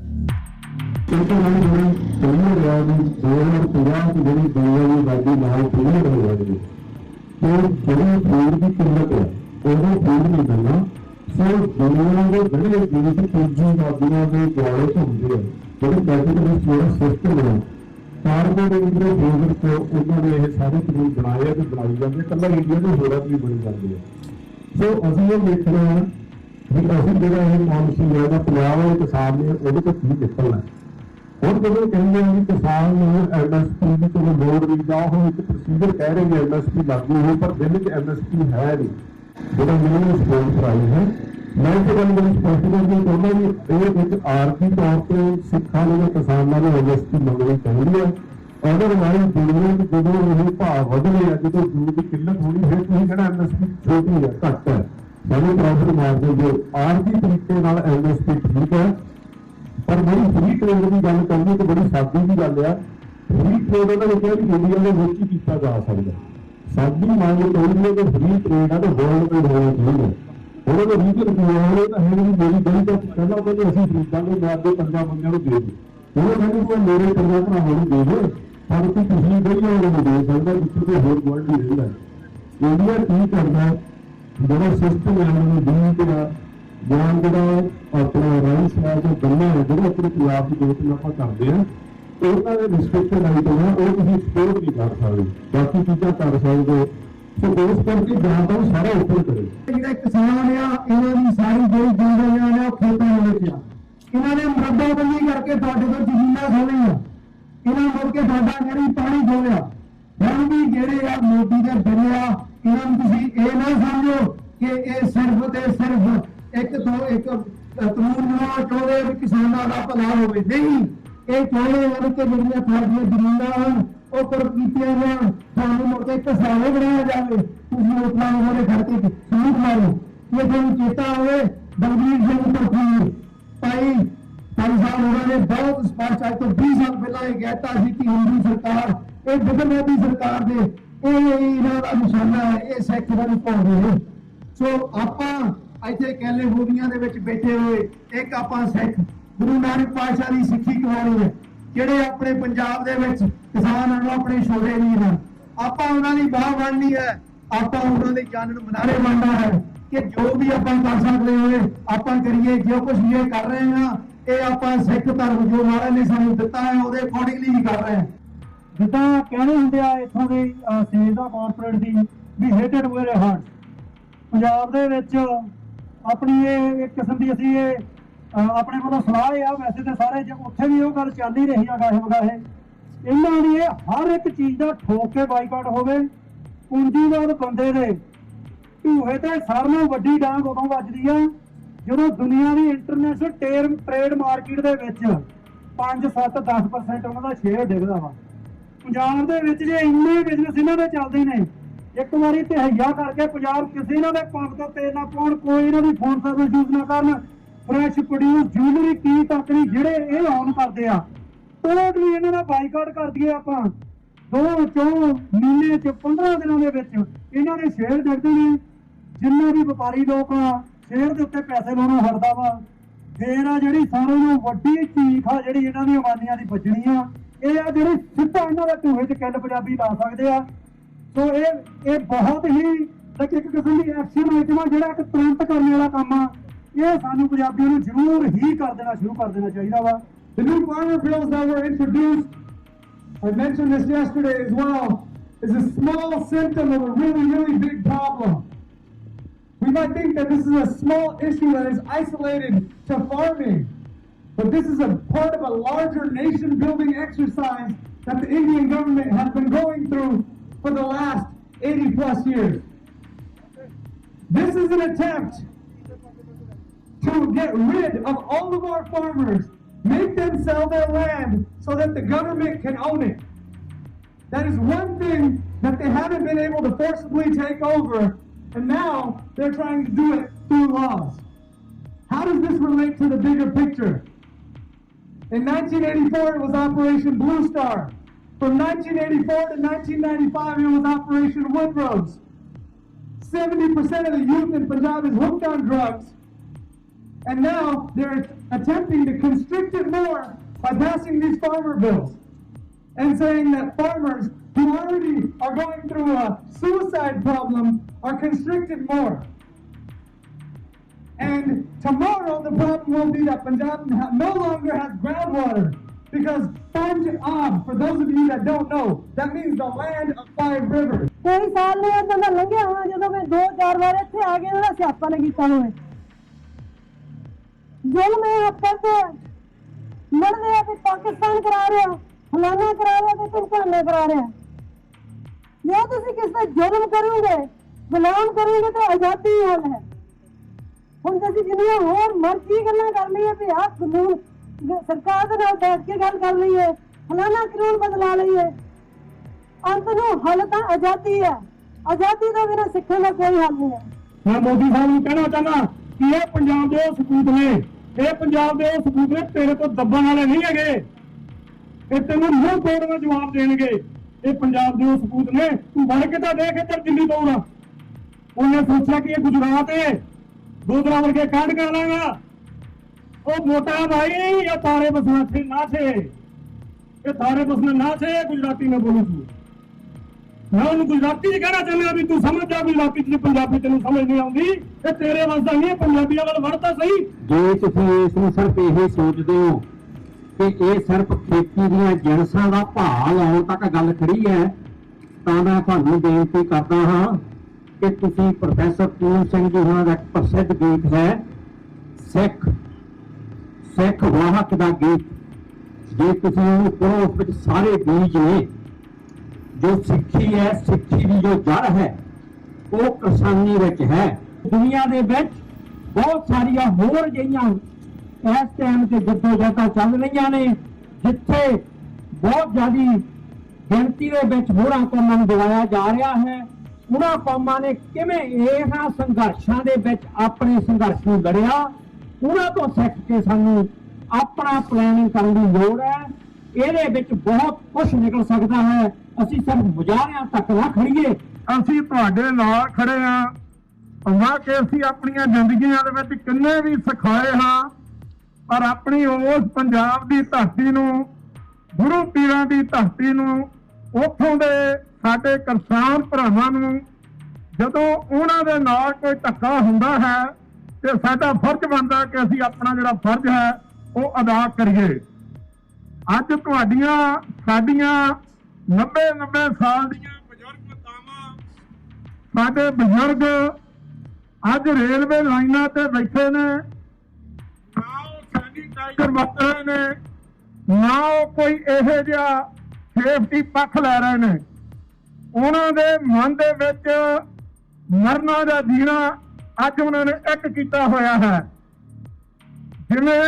ਅਸੀਂ ਜਿਹੜਾ ਇਹ ਪਾਲਿਸੀ ਹੈ ਪੰਜਾਬ ਵਾਲੇ ਕਿਸਾਨ ਨੇ ਉਹਦੇ ਤੋਂ ਕੀ ਨਿਕਲਣਾ। ਹੁਣ ਜਦੋਂ ਕਹਿੰਦੇ ਆ ਵੀ ਕਿਸਾਨ ਨੂੰ MSP ਦੀ ਕੋਈ ਲੋੜ ਨਹੀਂ ਜਾਂ ਉਹ ਇੱਕ ਪ੍ਰੋਸੀਜਰ ਕਹਿ ਰਹੇ ਨੇ MSP ਲਾਗੂ ਹੋ, ਪਰ ਬਿੱਲ 'ਚ MSP ਹੈ ਨਹੀਂ ਜਿਹੜਾ ਮਿਨੀਮਮ ਸਪੋਰਟ ਪ੍ਰਾਈਸ ਹੈ। ਮੈਂ ਇਹ ਗੱਲ ਬੜੀ ਸਪਸ਼ਟ ਕਰਕੇ ਚਾਹੁੰਦਾ ਵੀ ਇਹ ਇੱਕ ਆਰਥਿਕ ਤੌਰ ਤੇ ਸਿੱਖਾਂ ਨੂੰ ਕਿਸਾਨਾਂ ਨੂੰ MSP ਮੰਗਣੀ ਚਾਹੀਦੀ ਹੈ। ਅਦਰਵਾਈਜ਼ ਦੁਨੀਆ ਵਿੱਚ ਜਦੋਂ ਇਹ ਭਾਅ ਵਧਣੇ ਆ, ਜਦੋਂ ਦੂਧ ਦੀ ਕਿੱਲਤ ਹੋਣੀ, ਫਿਰ ਤੁਸੀਂ ਕਹਿਣਾ MSP ਛੋਟੀ ਹੈ, ਘੱਟ ਹੈ, ਸਾਨੂੰ ਪ੍ਰੋਫਿਟ ਮਾਰਜਨ ਜੋ ਆਰਥਿਕ ਤਰੀਕੇ ਨਾਲ MSP ਠੀਕ ਹੈ। ਪਰ ਜਿਹੜੀ ਫ੍ਰੀ ਟ੍ਰੇਡ ਦੀ ਗੱਲ ਕਰਨੀ ਤੇ ਬੜੀ ਸਾਦੀ ਦੀ ਗੱਲ ਆ। ਫ੍ਰੀ ਟ੍ਰੇਡ ਉਹਨਾਂ ਨੇ ਕਿਹਾ ਵੀ ਇੰਡੀਆ ਦੇ ਵਿੱਚ ਹੀ ਕੀਤਾ ਜਾ ਸਕਦਾ। ਸਾਡੀ ਮੰਗ ਚਾਹੀਦੀ ਹੈ ਕਿ ਫ੍ਰੀ ਟ੍ਰੇਡ ਆ ਤੇ ਵਰਲਡ ਟ੍ਰੇਡ ਹੋਣਾ ਚਾਹੀਦਾ। ਉਹਨਾਂ ਦੇ ਰੀਜਨ ਕੀ ਹੈ ਤਾਂ ਹੈ ਵੀ ਮੇਰੀ ਗਲੀ ਤੱਕ ਕਹਿੰਦਾ ਕਹਿੰਦੇ ਅਸੀਂ ਖਰੀਦਾਂਗੇ, ਮੈਂ ਆਪਦੇ 15 ਬੰਦਿਆਂ ਨੂੰ ਦੇ ਦਿਓ। ਉਹ ਕਹਿੰਦੇ ਕਿ ਮੇਰੇ 15 ਭਰਾਵਾਂ ਨੂੰ ਦੇ ਦਿਓ, ਪਰ ਤੁਸੀਂ ਗਲੀਆਂ ਨੂੰ ਦੇ ਸਕਦਾ ਜਿੱਥੇ ਕੋਈ ਹੋਰ ਵਰਲਡ ਹੀ ਰਹਿੰਦਾ। ਇੰਡੀਆ ਕੀ ਕਰਦਾ ਜਿਹੜਾ ਸਿਸਟਮ ਹੈ ਉਹਨੂੰ ਦਿੱਲੀ ਦਾ ਜਾਂ ਜਿਹੜਾ ਆਪਣਾ ਰਾਈਸ ਹੈ ਜੋ ਗੰਨਾ ਹੈ ਜਿਹੜਾ ਆਪਣੇ ਪੰਜਾਬ ਦੀ ਵੇਚ ਆਪਾਂ ਕਰਦੇ ਹਾਂ, ਉਹਨਾਂ ਦੇ ਰਿਸਟ੍ਰਿਕਸ਼ਨ ਆਈਟਮ ਹੈ ਉਹ ਤੁਸੀਂ ਐਕਸਪੋਰਟ ਨਹੀਂ ਕਰ ਸਕਦੇ, ਬਾਕੀ ਚੀਜ਼ਾਂ ਕਰ ਸਕਦੇ ਹੋ। ਸੋ ਉਸ ਕਰਕੇ ਜਾਂ ਤਾਂ ਸਾਰਾ ਉੱਪਰ ਕਰੇ। ਜਿਹੜੇ ਕਿਸਾਨ ਆ ਇਹਨਾਂ ਦੀ ਸਾਰੀ ਜਿਹੜੀ ਜ਼ਿੰਦਗੀਆਂ ਨੇ ਉਹ ਖੇਤਾਂ ਵਿੱਚ ਆ। ਇਹਨਾਂ ਨੇ ਮਰਦਾਬੰਦੀ ਕਰਕੇ ਤੁਹਾਡੇ ਕੋਲ ਜ਼ਮੀਨਾਂ ਖੋਲੀਆਂ, ਇਹਨਾਂ ਮੁੜ ਕੇ ਤੁਹਾਡਾ ਜਿਹੜੀ ਪਾਣੀ ਖੋਲਿਆ। ਹੁਣ ਵੀ ਜਿਹੜੇ ਆ ਮੋਦੀ ਦੇ ਬਿੱਲ ਆ, ਇਹਨਾਂ ਨੂੰ ਤੁਸੀਂ ਇਹ ਨਾ ਸਮਝੋ ਕਿ ਇਹ ਸਿਰਫ ਤੇ ਸਿਰਫ ਇੱਕ ਕਾਨੂੰਨ ਬਣਾਉਣਾ ਚਾਹੁੰਦੇ ਵੀ ਕਿਸਾਨਾਂ ਦਾ ਭਲਾ ਹੋਵੇ। ਨਹੀਂ, ਇਹ ਚਾਹੁੰਦੇ ਹਨ ਕਿ ਜਿਹੜੀਆਂ ਤੁਹਾਡੀਆਂ ਜ਼ਮੀਨਾਂ ਹਨ ਉਹ ਕੁਰਕ ਕੀਤੀਆਂ ਜਾਣ, ਤੁਹਾਨੂੰ ਮੁੜ ਕੇ ਕਿਸਾਨੇ ਬਣਾਇਆ ਜਾਵੇ। ਤੁਸੀਂ ਲੋਕਾਂ ਨੂੰ ਉਹਦੇ ਖੜਕੇ ਸਬੂਤ ਮਾਰੋ। ਇਹ ਤੁਹਾਨੂੰ ਚੇਤਾ ਹੋਵੇ ਬਲਬੀਰ ਸਿੰਘ ਭਾਈ 5 ਸਾਲ ਹੋ ਗਏ ਨੇ बहुत स्पष्ट ਅੱਜ ਤੋਂ 20 ਸਾਲ ਪਹਿਲਾਂ ਇਹ ਕਹਿਤਾ ਸੀ ਕਿ ਹਿੰਦੂ ਸਰਕਾਰ ਇਹ ਜਗਨਨਾਥੀ ਸਰਕਾਰ ਦੇ ਇਹਨਾਂ ਦਾ ਨਿਸ਼ਾਨਾ ਹੈ, ਇਹ ਸਿੱਖ ਦਾ ਨਹੀਂ ਪਾਉਂਦੇ। ਸੋ ਆਪਾਂ ਇੱਥੇ ਕੈਲੀਫੋਰਨੀਆ ਦੇ ਵਿੱਚ ਬੈਠੇ ਹੋਏ ਇੱਕ ਆਪਾਂ ਸਿੱਖ ਗੁਰੂ ਨਾਨਕ ਪਾਤਸ਼ਾਹ ਦੀ ਸਿੱਖੀ ਕਹਾਣੀ ਹੈ, ਜਿਹੜੇ ਆਪਣੇ ਪੰਜਾਬ ਦੇ ਵਿੱਚ ਕਿਸਾਨਾਂ ਨੂੰ ਆਪਣੇ ਛੋਟੇ ਵੀਰ ਹਨ, ਆਪਾਂ ਉਹਨਾਂ ਦੀ ਬਾਹ ਬਣਨੀ ਹੈ, ਆਪਾਂ ਉਹਨਾਂ ਦੇ ਚਾਨਣ ਮਨਾਰੇ ਬਣਨਾ ਹੈ ਕਿ ਜੋ ਵੀ ਆਪਾਂ ਕਰ ਸਕਦੇ ਹੋਏ ਆਪਾਂ ਕਰੀਏ। ਜੋ ਕੁਝ ਇਹ ਕਰ ਰਹੇ ਹਾਂ ਇਹ ਆਪਾਂ ਸਿੱਖ ਧਰਮ ਜੋ ਮਹਾਰਾਜ ਨੇ ਸਾਨੂੰ ਦਿੱਤਾ ਹੈ ਉਹਦੇ ਅਕੋਰਡਿੰਗਲੀ ਹੀ ਕਰ ਰਹੇ ਹਾਂ। ਜਿੱਦਾਂ ਕਹਿੰਦੇ ਹੁੰਦੇ ਆ ਇੱਥੋਂ ਦੇ ਸੇਜ ਦਾ ਕਾਰਪੋਰੇਟ ਦੀ ਵੀ ਹੇਟਡ ਵੇਅਰ ਹਾਰਟ, ਪੰਜਾਬ ਦੇ ਵਿੱਚ ਆਪਣੀ ਇਹ ਇੱਕ ਕਿਸਮ ਦੀ ਅਸੀਂ ਇਹ ਆਪਣੇ ਵੱਲੋਂ ਸਲਾਹ ਆ, ਵੈਸੇ ਤਾਂ ਸਾਰੇ ਉੱਥੇ ਵੀ ਉਹ ਗੱਲ ਚੱਲ ਹੀ ਰਹੀ ਆ ਗਾਹੇ ਵਗਾਹੇ, ਇਹਨਾਂ ਦੀ ਇਹ ਹਰ ਇੱਕ ਚੀਜ਼ ਦਾ ਠੋਕ ਕੇ ਬਾਈਕਾਟ ਹੋਵੇ। ਪੂੰਜੀਵਾਦ ਬੰਦੇ ਦੇ ਢੂਹੇ ਤੇ ਸਾਰਿਆਂ ਨਾਲੋਂ ਵੱਡੀ ਡਾਂਗ ਉਦੋਂ ਵੱਜਦੀ ਆ ਜਦੋਂ ਦੁਨੀਆ ਦੀ ਇੰਟਰਨੈਸ਼ਨਲ ਟ੍ਰੇਡ ਮਾਰਕੀਟ ਦੇ ਵਿੱਚ 5, 7, 10% ਉਹਨਾਂ ਦਾ ਸ਼ੇਅਰ ਡਿੱਗਦਾ ਵਾ। ਪੰਜਾਬ ਦੇ ਵਿੱਚ ਜੇ ਇੰਨੇ ਬਿਜ਼ਨਸ ਇਹਨਾਂ ਦੇ ਚੱਲਦੇ ਨੇ, ਇੱਕ ਵਾਰੀ ਤਹਈਆ ਕਰਕੇ ਪੰਜਾਬ ਕਿਸੇ ਇਹਨਾਂ ਦੇ ਪੰਪ ਤੋਂ ਤੇਲ ਨਾ ਪਾਉਣ, ਕੋਈ ਇਹਨਾਂ ਦੀ ਫੋਨ ਸਰਵਿਸ ਯੂਜ਼ ਨਾ ਕਰਨ, ਫਰੈਸ਼ ਪ੍ਰੋਡਿਊਸ ਜੁਐਲਰੀ ਕੀ ਤੱਕ ਨਹੀਂ ਜਿਹੜੇ ਇਹ ਆਨ ਕਰਦੇ ਆ ਟੋਟਲੀ ਇਹਨਾਂ ਦਾ ਬਾਈਕਾਟ ਕਰ ਦਈਏ ਆਪਾਂ। 2 ਮਹੀਨੇ ਚ 15 ਦਿਨਾਂ ਦੇ ਵਿੱਚ ਇਹਨਾਂ ਦੇ ਸ਼ੇਅਰ ਡਿੱਗਦੇ ਨੇ। ਜਿੰਨੇ ਵੀ ਵਪਾਰੀ ਲੋਕ ਆ ਸ਼ੇਅਰ ਦੇ ਉੱਤੇ ਪੈਸੇ ਲਾਉਣੋਂ ਹਟਦਾ ਵਾ। ਫੇਰ ਆ ਜਿਹੜੀ ਸਾਰਿਆਂ ਨੂੰ ਵੱਡੀ ਚੀਖ ਆ ਜਿਹੜੀ ਇਹਨਾਂ ਦੀ ਅਵਾਨੀਆਂ ਦੀ ਵੱਜਣੀ ਆ, ਇਹ ਆ ਜਿਹੜੀ ਸਿੱਧਾ ਇਹਨਾਂ ਦੇ ਢੂਹੇ 'ਚ ਕਿੱਲ ਪੰਜਾਬੀ ਲਾ ਸਕਦੇ ਆ। ਸੋ ਇਹ ਬਹੁਤ ਹੀ ਇੱਕ ਕਿਸਮ ਦੀ ਐਕਸ਼ਨ ਆਈਟਮ ਆ ਜਿਹੜਾ ਇੱਕ ਤੁਰੰਤ ਕਰਨ ਵਾਲਾ ਕੰਮ ਆ। ਇਹ ਸਾਨੂੰ ਪੰਜਾਬੀਆਂ ਨੂੰ ਜ਼ਰੂਰ ਹੀ ਸ਼ੁਰੂ ਕਰ ਦੇਣਾ ਚਾਹੀਦਾ ਵਾ। The new farmer bills that were introduced, I mentioned this yesterday as well, is a small symptom of a really, really big problem. We might think that this is a small issue that is isolated to farming, but this is a part of a larger nation-building exercise that the Indian government has been going through for the last 80 plus years. This is an attempt to get rid of all of our farmers, make them sell their land so that the government can own it. That is one thing that they haven't been able to forcibly take over, and now they're trying to do it through laws. How does this relate to the bigger picture? In 1984, it was Operation Blue Star. From 1984 to 1995, it was Operation Woodrose. 70% of the youth in Punjab is hooked on drugs. And now they're attempting to constrict it more by passing these farmer bills and saying that farmers who already are going through a suicide problem are constricted more. And tomorrow the problem will be that Punjab no longer has groundwater because Punjab, for those of you that don't know, that means the land of 5 rivers. ਕੋਈ ਸਾਲ ਨਹੀਂ ਇਦਾਂ ਦਾ ਲੰਘਿਆ ਹੋਣਾ ਜਦੋਂ ਮੈਂ 2-4 ਵਾਰ ਇੱਥੇ ਆ ਕੇ ਉਹਦਾ ਸਿਆਪਾ ਨੇ ਕੀਤਾ ਹੋਵੇ। जुल्म आपस लड़ रहे हैं, पाकिस्तान करा रहे हैं, फलाना करा रहे हैं, ढमकाना करा रहे हैं। जो तुम किसी जुल्म करोगे, गुलाम करोगे तो आजादी होना है। हम तुम जिन्नियां होर मर्जी गल्लां कर लईए भी आह कानून सरकार दे नाल बैठ के गल कर लईए, फलाना कानून बदला लईए, अंत नूं हल तां आजादी है। आजादी तो बिना सिक्खण दा कोई हल नहीं है। मैं मोदी साहब नूं कहना चाहना कि ये पंजाब दे सपूत ने, ਇਹ ਪੰਜਾਬ ਦੇ ਸਪੂਤ ਨੇ, ਤੇਰੇ ਤੋਂ ਦੱਬਣ ਵਾਲੇ ਨਹੀਂ ਹੈਗੇ, ਇਹ ਤੈਨੂੰ ਮੂੰਹ ਤੋੜਨਾ ਜਵਾਬ ਦੇਣਗੇ। ਇਹ ਪੰਜਾਬ ਦੇ ਸਪੂਤ ਨੇ, ਤੂੰ ਬਣ ਕੇ ਤਾਂ ਦੇਖ ਇੱਧਰ ਦਿੱਲੀ ਤੋਂ ਆਉਣਾ। ਉਹਨੇ ਸੋਚਿਆ ਕਿ ਇਹ ਗੁਜਰਾਤ ਹੈ, ਗੋਦਰਾ ਵਰਗੇ ਕਾਂਡ ਕਰ ਲਾਂਗਾ। ਉਹ ਮੋਟਾ ਭਾਈ ਇਹ ਤਾਰੇ ਬਸਣਾ ਥੇ ਨਾ ਥੇ, ਇਹ ਤਾਰੇ ਬਸਣਾ ਨਾ ਥੇ, ਗੁਜਰਾਤੀ में बोलू तू। मैं ਉਹਨੂੰ ਗੁਜਰਾਤੀ ਚ ਕਹਿਣਾ ਚਾਹੁੰਦਾ ਵੀ ਤੂੰ ਸਮਝ ਜਾ ਗੁਜਰਾਤੀ ਚ, ਪੰਜਾਬੀ ਤੈਨੂੰ ਸਮਝ ਨਹੀਂ ਆਉਂਦੀ, ਇਹ ਤੇਰੇ ਵਾਸਤਾ ਨਹੀਂ, ਪੰਜਾਬੀਆਂ ਵੱਲ ਵੜਤਾ ਸਹੀ। ਜੇ ਤੁਸੀਂ ਇਸ ਨੂੰ ਸਿਰਫ ਇਹ ਸੋਚਦੇ ਹੋ ਕਿ ਇਹ ਸਿਰਫ ਖੇਤੀ ਦੀਆਂ ਜਿਣਸਾਂ ਦਾ ਭਾਅ ਲਾਉਣ ਤੱਕ ਗੱਲ ਖੜੀ ਹੈ, ਤਾਂ ਮੈਂ ਤੁਹਾਨੂੰ ਬੇਨਤੀ ਕਰਦਾ ਹਾਂ ਕਿ ਤੁਸੀਂ ਪ੍ਰੋਫੈਸਰ ਪੂਰਨ ਸਿੰਘ ਜੀ ਹੋਣਾ ਦਾ ਇੱਕ ਪ੍ਰਸਿੱਧ ਗੀਤ ਹੈ ਸਿੱਖ ਵਾਹਕ ਦਾ ਗੀਤ, ਜੇ ਤੁਸੀਂ ਉਹਨੂੰ ਪੜ੍ਹੋ ਉਸ ਵਿੱਚ ਸਾਰੇ ਬੀਜ ਨੇ। ਜੋ ਸਿੱਖੀ ਹੈ, ਸਿੱਖੀ ਦੀ ਜੋ ਜੜ ਹੈ ਉਹ ਕਿਸਾਨੀ ਵਿੱਚ ਹੈ। ਦੁਨੀਆ ਦੇ ਵਿੱਚ ਬਹੁਤ ਸਾਰੀਆਂ ਹੋਰ ਜਿਹੀਆਂ ਇਸ ਟਾਈਮ ਤੇ ਜੱਦੋਜਹਿਦਾਂ ਚੱਲ ਰਹੀਆਂ ਨੇ ਜਿੱਥੇ ਬਹੁਤ ਜ਼ਿਆਦੀ ਗਿਣਤੀ ਦੇ ਵਿੱਚ ਹੋਰਾਂ ਕੌਮਾਂ ਨੂੰ ਦਬਾਇਆ ਜਾ ਰਿਹਾ ਹੈ। ਉਹਨਾਂ ਕੌਮਾਂ ਨੇ ਕਿਵੇਂ ਇਹਨਾਂ ਸੰਘਰਸ਼ਾਂ ਦੇ ਵਿੱਚ ਆਪਣੇ ਸੰਘਰਸ਼ ਨੂੰ ਲੜਿਆ, ਉਹਨਾਂ ਤੋਂ ਸਿੱਖ ਕੇ ਸਾਨੂੰ ਆਪਣਾ ਪਲੈਨਿੰਗ ਕਰਨ ਦੀ ਲੋੜ ਹੈ। ਇਹਦੇ ਵਿੱਚ ਬਹੁਤ ਕੁਝ ਨਿਕਲ ਸਕਦਾ ਹੈ। ਅਸੀਂ ਸਿਰਫ ਮੁਜ਼ਾਹਰਿਆਂ ਤੱਕ ਨਾ ਖੜੀਏ। ਅਸੀਂ ਤੁਹਾਡੇ ਨਾਲ ਖੜੇ ਹਾਂ। ਭਾਵੇਂ ਕਿ ਅਸੀਂ ਆਪਣੀਆਂ ਜ਼ਿੰਦਗੀਆਂ ਦੇ ਵਿੱਚ ਕਿੰਨੇ ਵੀ ਸਿਖਾਏ ਹਾਂ, ਪਰ ਆਪਣੀ ਉਸ ਪੰਜਾਬ ਦੀ ਧਰਤੀ ਨੂੰ, ਗੁਰੂ ਪੀਰਾਂ ਦੀ ਧਰਤੀ ਨੂੰ, ਉੱਥੋਂ ਦੇ ਸਾਡੇ ਕਿਸਾਨ ਭਰਾਵਾਂ ਨੂੰ ਜਦੋਂ ਉਹਨਾਂ ਦੇ ਨਾਲ ਕੋਈ ਧੱਕਾ ਹੁੰਦਾ ਹੈ ਤੇ ਸਾਡਾ ਫਰਜ਼ ਬਣਦਾ ਕਿ ਅਸੀਂ ਆਪਣਾ ਜਿਹੜਾ ਫਰਜ਼ ਹੈ ਉਹ ਅਦਾ ਕਰੀਏ। ਅੱਜ ਤੁਹਾਡੀਆਂ ਸਾਡੀਆਂ 90 ਸਾਲ ਦੀਆਂ ਬਜ਼ੁਰਗ ਮਾਤਾਵਾਂ, ਸਾਡੇ ਬਜ਼ੁਰਗ ਅੱਜ ਰੇਲਵੇ ਲਾਈਨਾਂ ਤੇ ਬੈਠੇ ਨੇ, ਨਾ ਉਹ ਸੈਨੀਟਾਈਜ਼ਰ ਵਰਤ ਰਹੇ ਨੇ, ਨਾ ਉਹ ਕੋਈ ਇਹੋ ਜਿਹਾ ਸੇਫਟੀ ਪੱਖ ਲੈ ਰਹੇ ਨੇ। ਉਹਨਾਂ ਦੇ ਮਨ ਦੇ ਵਿੱਚ ਮਰਨਾ ਜਾਂ ਜੀਣਾ ਅੱਜ ਉਹਨਾਂ ਨੇ ਇੱਕ ਕੀਤਾ ਹੋਇਆ ਹੈ। ਜਿਵੇਂ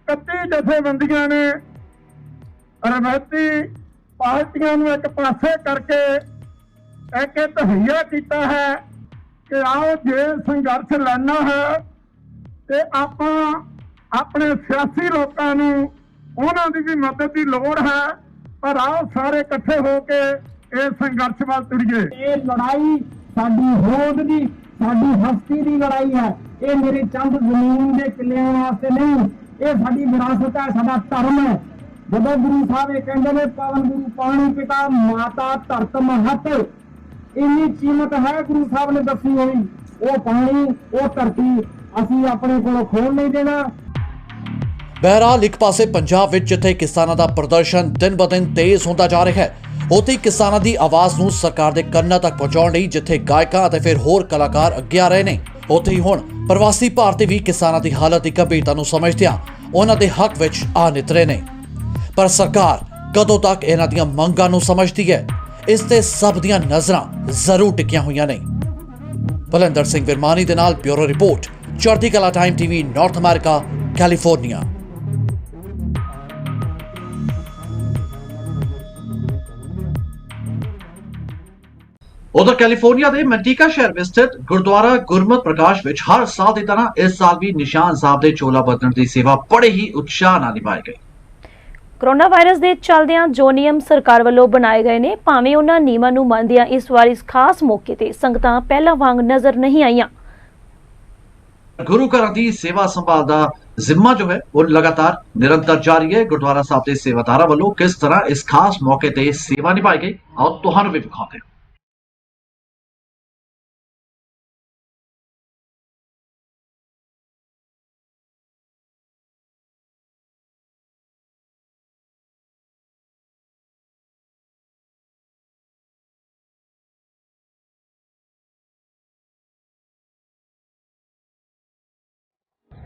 31 ਜਥੇਬੰਦੀਆਂ ਨੇ ਰਵਾਇਤੀ ਪਾਰਟੀਆਂ ਨੂੰ ਇੱਕ ਪਾਸੇ ਕਰਕੇ ਇੱਕ ਤਹਈਆ ਕੀਤਾ ਹੈ ਕਿ ਆਓ ਜੇ ਸੰਘਰਸ਼ ਲੜਨਾ ਹੈ ਤੇ ਆਪਾਂ ਆਪਣੇ ਸਿਆਸੀ ਲੋਕਾਂ ਨੂੰ ਉਹਨਾਂ ਦੀ ਵੀ ਮਦਦ ਦੀ ਲੋੜ ਹੈ, ਪਰ ਆਓ ਸਾਰੇ ਇਕੱਠੇ ਹੋ ਕੇ ਇਹ ਸੰਘਰਸ਼ ਵੱਲ ਤੁਰੀਏ। ਇਹ ਲੜਾਈ ਸਾਡੀ ਹੋਂਦ ਦੀ, ਸਾਡੀ ਹਸਤੀ ਦੀ ਲੜਾਈ ਹੈ। ਇਹ ਮੇਰੇ ਚੰਦ ਜ਼ਮੀਨ ਦੇ ਕਿੱਲਿਆਂ ਵਾਸਤੇ ਨਹੀਂ, ਇਹ ਸਾਡੀ ਵਿਰਾਸਤ ਹੈ, ਸਾਡਾ ਧਰਮ ਹੈ। ਜਦੋਂ ਗੁਰੂ ਸਾਹਿਬ ਇਹ ਕਹਿੰਦੇ ਨੇ ਪਵਨ ਗੁਰੂ ਪਾਣੀ ਪਿਤਾ ਮਾਤਾ ਧਰਤ ਮਹਤ, ਇੰਨੀ ਕੀਮਤ ਹੈ ਗੁਰੂ ਸਾਹਿਬ ਨੇ ਦੱਸੀ ਹੋਈ। ਉਹ ਪਾਣੀ, ਉਹ ਧਰਤੀ ਅਸੀਂ ਆਪਣੇ ਕੋਲੋਂ ਖੋਣ ਨਹੀਂ ਦੇਣਾ। ਬਹਰਾਲ ਇੱਕ ਪਾਸੇ ਪੰਜਾਬ ਵਿੱਚ ਜਿੱਥੇ ਕਿਸਾਨਾਂ ਦਾ ਪ੍ਰਦਰਸ਼ਨ ਦਿਨ ਬ ਦਿਨ ਤੇਜ਼ ਹੁੰਦਾ ਜਾ ਰਿਹਾ ਹੈ, ਉੱਥੇ ਕਿਸਾਨਾਂ ਦੀ ਆਵਾਜ਼ ਨੂੰ ਸਰਕਾਰ ਦੇ ਕੰਨਾਂ ਤੱਕ ਪਹੁੰਚਾਉਣ ਲਈ ਜਿੱਥੇ ਗਾਇਕਾਂ ਅਤੇ ਫਿਰ ਹੋਰ ਕਲਾਕਾਰ ਅੱਗੇ ਆ ਰਹੇ ਨੇ, ਉੱਥੇ ਹੀ ਹੁਣ ਪ੍ਰਵਾਸੀ ਭਾਰਤੀ ਵੀ ਕਿਸਾਨਾਂ ਦੀ ਹਾਲਤ ਦੀ ਗੰਭੀਰਤਾ ਨੂੰ ਸਮਝਦਿਆਂ ਉਹਨਾਂ ਦੇ ਹੱਕ ਵਿੱਚ ਆ ਨਿਤਰੇ ਨੇ। ਪਰ ਸਰਕਾਰ ਕਦੋਂ ਤੱਕ ਇਹਨਾਂ ਦੀਆਂ ਮੰਗਾਂ ਨੂੰ ਸਮਝਦੀ ਹੈ, ਇਸ ਤੇ ਸਭ ਦੀਆਂ ਨਜ਼ਰਾਂ ਜ਼ਰੂਰ ਟਿਕੀਆਂ ਹੋਈਆਂ ਨੇ। ਬਲਵਿੰਦਰ ਸਿੰਘ ਵਿਰਮਾਨੀ ਦੇ ਨਾਲ ਬਿਊਰੋ ਰਿਪੋਰਟ, ਚੜ੍ਹਦੀ ਕਲਾ time TV, north America, California. उधर कैलिफोर्निया के मैंटिका शहर में स्थित गुरुद्वारा गुरमत प्रकाश विच हर साल की तरह इस साल भी निशान साहब के चोला बदलण की सेवा बड़े ही उत्साह नाल निभाई गई। ਕੋਰੋਨਾ ਵਾਇਰਸ ਦੇ ਚੱਲਦਿਆਂ ਜੋ ਨਿਯਮ ਸਰਕਾਰ ਵੱਲੋਂ ਬਣਾਏ ਗਏ ਨੇ, ਭਾਵੇਂ ਉਹਨਾਂ ਨਿਯਮਾਂ ਨੂੰ ਮੰਨਦਿਆਂ ਇਸ ਵਾਰ ਇਸ ਖਾਸ ਮੌਕੇ ਤੇ ਸੰਗਤਾਂ ਪਹਿਲਾਂ ਵਾਂਗ ਨਜ਼ਰ नहीं ਆਈਆਂ। गुरु घर की सेवा संभाल का जिम्मा जो है वो लगातार निरंतर जारी है। गुरुद्वारा साहब के सेवादारा वालों किस तरह इस खास मौके ते सेवा निभाई गई, आओ तुहानू भी विखाते हैं।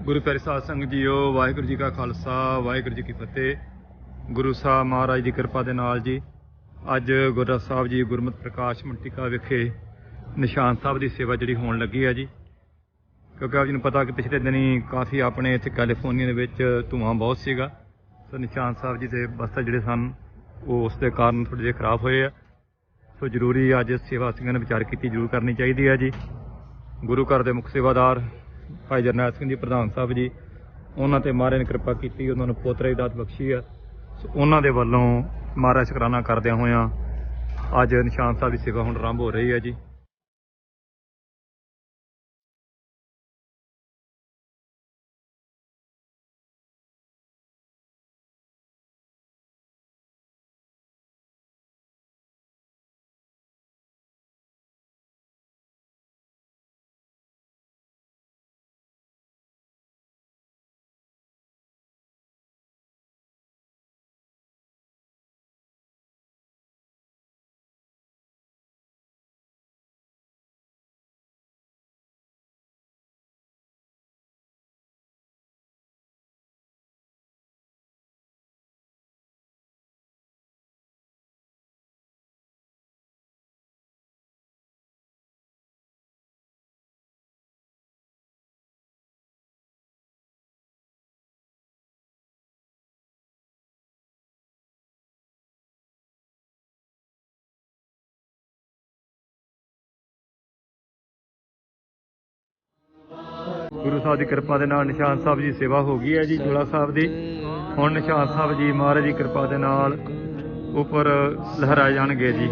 ਗੁਰੂ ਪਿਆਰੇ ਸਾਧ ਸੰਗਤ ਜੀਓ, ਵਾਹਿਗੁਰੂ ਜੀ ਕਾ ਖਾਲਸਾ, ਵਾਹਿਗੁਰੂ ਜੀ ਕੀ ਫਤਿਹ। ਗੁਰੂ ਸਾਹਿਬ ਮਹਾਰਾਜ ਦੀ ਕਿਰਪਾ ਦੇ ਨਾਲ ਜੀ ਅੱਜ ਗੁਰਦੁਆਰਾ ਸਾਹਿਬ ਜੀ ਗੁਰਮਤ ਪ੍ਰਕਾਸ਼ ਮੰਟਿਕਾ ਵਿਖੇ ਨਿਸ਼ਾਨ ਸਾਹਿਬ ਦੀ ਸੇਵਾ ਜਿਹੜੀ ਹੋਣ ਲੱਗੀ ਹੈ ਜੀ। ਕਿਉਂਕਿ ਆਪ ਜੀ ਨੂੰ ਪਤਾ ਕਿ ਪਿਛਲੇ ਦਿਨੀ ਕਾਫੀ ਆਪਣੇ ਇੱਥੇ ਕੈਲੀਫੋਰਨੀਆ ਦੇ ਵਿੱਚ ਧੂੰਆਂ ਬਹੁਤ ਸੀਗਾ, ਸੋ ਨਿਸ਼ਾਨ ਸਾਹਿਬ ਜੀ ਦੇ ਬਸਤਾ ਜਿਹੜੇ ਸਨ ਉਹ ਉਸ ਦੇ ਕਾਰਨ ਥੋੜ੍ਹੇ ਜਿਹੇ ਖਰਾਬ ਹੋਏ ਆ। ਸੋ ਜ਼ਰੂਰੀ ਅੱਜ ਸੇਵਾ ਸਿੰਘਾਂ ਨੇ ਵਿਚਾਰ ਕੀਤੀ ਜ਼ਰੂਰ ਕਰਨੀ ਚਾਹੀਦੀ ਹੈ ਜੀ। ਗੁਰੂ ਘਰ ਦੇ ਮੁੱਖ ਸੇਵਾਦਾਰ ਭਾਈ ਜਰਨੈਲ ਸਿੰਘ ਜੀ ਪ੍ਰਧਾਨ ਸਾਹਿਬ ਜੀ, ਉਹਨਾਂ ਤੇ ਮਹਾਰਾਜ ਨੇ ਕਿਰਪਾ ਕੀਤੀ, ਉਹਨਾਂ ਨੂੰ ਪੋਤਰੇ ਦੀ ਦਾਤ ਬਖਸ਼ੀ ਆ। ਸੋ ਉਹਨਾਂ ਦੇ ਵੱਲੋਂ ਮਹਾਰਾਜ ਸ਼ੁਕਰਾਨਾ ਕਰਦਿਆਂ ਹੋਇਆਂ ਅੱਜ ਨਿਸ਼ਾਨ ਸਾਹਿਬ ਦੀ ਸੇਵਾ ਹੁਣ ਆਰੰਭ ਹੋ ਰਹੀ ਹੈ ਜੀ। ਗੁਰੂ ਸਾਹਿਬ ਦੀ ਕਿਰਪਾ ਦੇ ਨਾਲ ਨਿਸ਼ਾਨ ਸਾਹਿਬ ਜੀ ਸੇਵਾ ਹੋ ਗਈ ਹੈ ਜੀ ਜੋੜਾ ਸਾਹਿਬ ਦੀ। ਹੁਣ ਨਿਸ਼ਾਨ ਸਾਹਿਬ ਜੀ ਮਹਾਰਾਜ ਦੀ ਕਿਰਪਾ ਦੇ ਨਾਲ ਉੱਪਰ ਲਹਿਰਾਏ ਜਾਣਗੇ ਜੀ।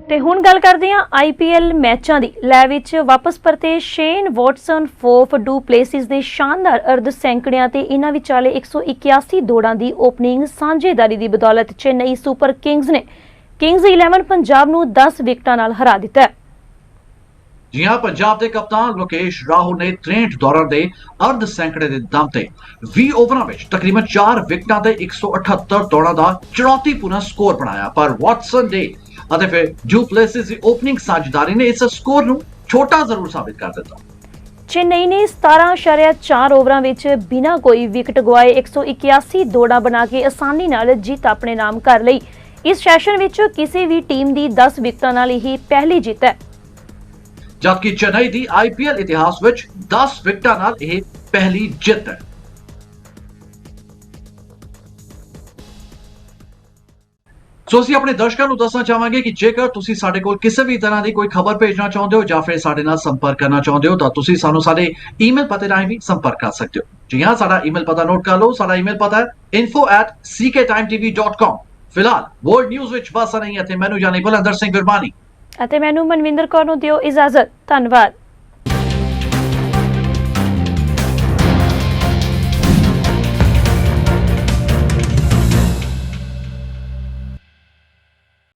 ਤੇ ਹੁਣ ਗੱਲ ਕਰਦੇ ਹਾਂ IPL ਮੈਚਾਂ ਦੀ। ਲੈ ਵਿੱਚ ਵਾਪਸ ਪਰਤੇ ਸ਼ੇਨ ਵਾਟਸਨ, ਫੋਫ ਡੂ ਪਲੇਸਿਸ ਦੇ ਸ਼ਾਨਦਾਰ ਅਰਧ ਸੈਂਕੜਿਆਂ ਤੇ ਇਹਨਾਂ ਵਿਚਾਲੇ 181 ਦੌੜਾਂ ਦੀ ਓਪਨਿੰਗ ਸਾਂਝੇਦਾਰੀ ਦੀ ਬਦੌਲਤ ਚੇਨਈ ਸੁਪਰ ਕਿੰਗਜ਼ ਨੇ ਕਿੰਗਜ਼ 11 ਪੰਜਾਬ ਨੂੰ 10 ਵਿਕਟਾਂ ਨਾਲ ਹਰਾ ਦਿੱਤਾ ਹੈ। ਜੀ ਹਾਂ, ਪੰਜਾਬ ਦੇ ਕਪਤਾਨ ਲੋਕੇਸ਼ ਰਾਹੁਲ ਨੇ 63 ਦੌੜਾਂ ਦੇ ਅਰਧ ਸੈਂਕੜੇ ਦੇ ਦਮ ਤੇ 20 ਓਵਰਾਂ ਵਿੱਚ ਤਕਰੀਬਨ 4 ਵਿਕਟਾਂ ਤੇ 178 ਦੌੜਾਂ ਦਾ ਚੁਣੌਤੀਪੂਰਨ ਸਕੋਰ ਬਣਾਇਆ। ਪਰ ਵਾਟਸਨ ਦੇ ਅਤੇ ਫਿਰ ਡੂ ਪਲੇਸਿਸ ਦੀ ਓਪਨਿੰਗ ਸਾਂਝੇਦਾਰੀ ਨੇ ਇਸ ਸਕੋਰ ਨੂੰ ਛੋਟਾ ਜ਼ਰੂਰ ਸਾਬਿਤ ਕਰ ਦਿੱਤਾ। ਚੇਨਈ ਨੇ 17.4 ਓਵਰਾਂ ਵਿੱਚ ਬਿਨਾਂ ਕੋਈ ਵਿਕਟ ਗਵਾਏ 181 ਦੌੜਾਂ ਬਣਾ ਕੇ ਆਸਾਨੀ ਨਾਲ ਜਿੱਤ ਆਪਣੇ ਨਾਮ ਕਰ ਲਈ। ਇਸ ਸੈਸ਼ਨ ਵਿੱਚ ਕਿਸੇ ਵੀ ਟੀਮ ਦੀ 10 ਵਿਕਟਾਂ ਨਾਲ ਇਹ ਪਹਿਲੀ ਜਿੱਤ ਹੈ, ਜਦਕਿ ਚੇਨਈ ਦੀ IPL ਇਤਿਹਾਸ ਵਿੱਚ 10 ਵਿਕਟਾਂ ਨਾਲ ਇਹ ਪਹਿਲੀ ਜਿੱਤ ਹੈ। ਸੋ ਅਸੀਂ ਆਪਣੇ ਦਰਸ਼ਕਾਂ ਨੂੰ ਦੱਸਣਾ ਚਾਹਾਂਗੇ ਕਿ ਜੇਕਰ ਤੁਸੀਂ ਸਾਡੇ ਕੋਲ ਕਿਸੇ ਵੀ ਤਰ੍ਹਾਂ ਦੀ ਕੋਈ ਖਬਰ ਭੇਜਣਾ ਚਾਹੁੰਦੇ ਹੋ ਜਾਂ ਫਿਰ ਸਾਡੇ ਨਾਲ ਸੰਪਰਕ ਕਰਨਾ ਚਾਹੁੰਦੇ ਹੋ ਤਾਂ ਤੁਸੀਂ ਸਾਨੂੰ ਸਾਡੇ ਈਮੇਲ ਪਤੇ ਰਾਹੀਂ ਵੀ ਸੰਪਰਕ ਕਰ ਸਕਦੇ ਹੋ। ਜੀ ਹਾਂ, ਸਾਡਾ ਈਮੇਲ ਪਤਾ ਨੋਟ ਕਰ ਲਓ। ਸਾਡਾ ਈਮੇਲ ਪਤਾ ਹੈ info@cktimetv.com। ਫਿਲਹਾਲ ਵਰਲਡ ਨਿਊਜ਼ ਵਿੱਚ ਬਸ ਨਹੀਂ ਅਤੇ ਮੈਨੂੰ ਯਾਨੀ ਬਲਵਿੰਦਰ ਸਿੰਘ ਗੁਰਬਾਨੀ ਅਤੇ ਮੈਨੂੰ ਮਨਵਿੰਦਰ ਕੌਰ ਨੂੰ ਦਿਓ ਇਜਾਜ਼ਤ। ਧੰਨਵਾਦ।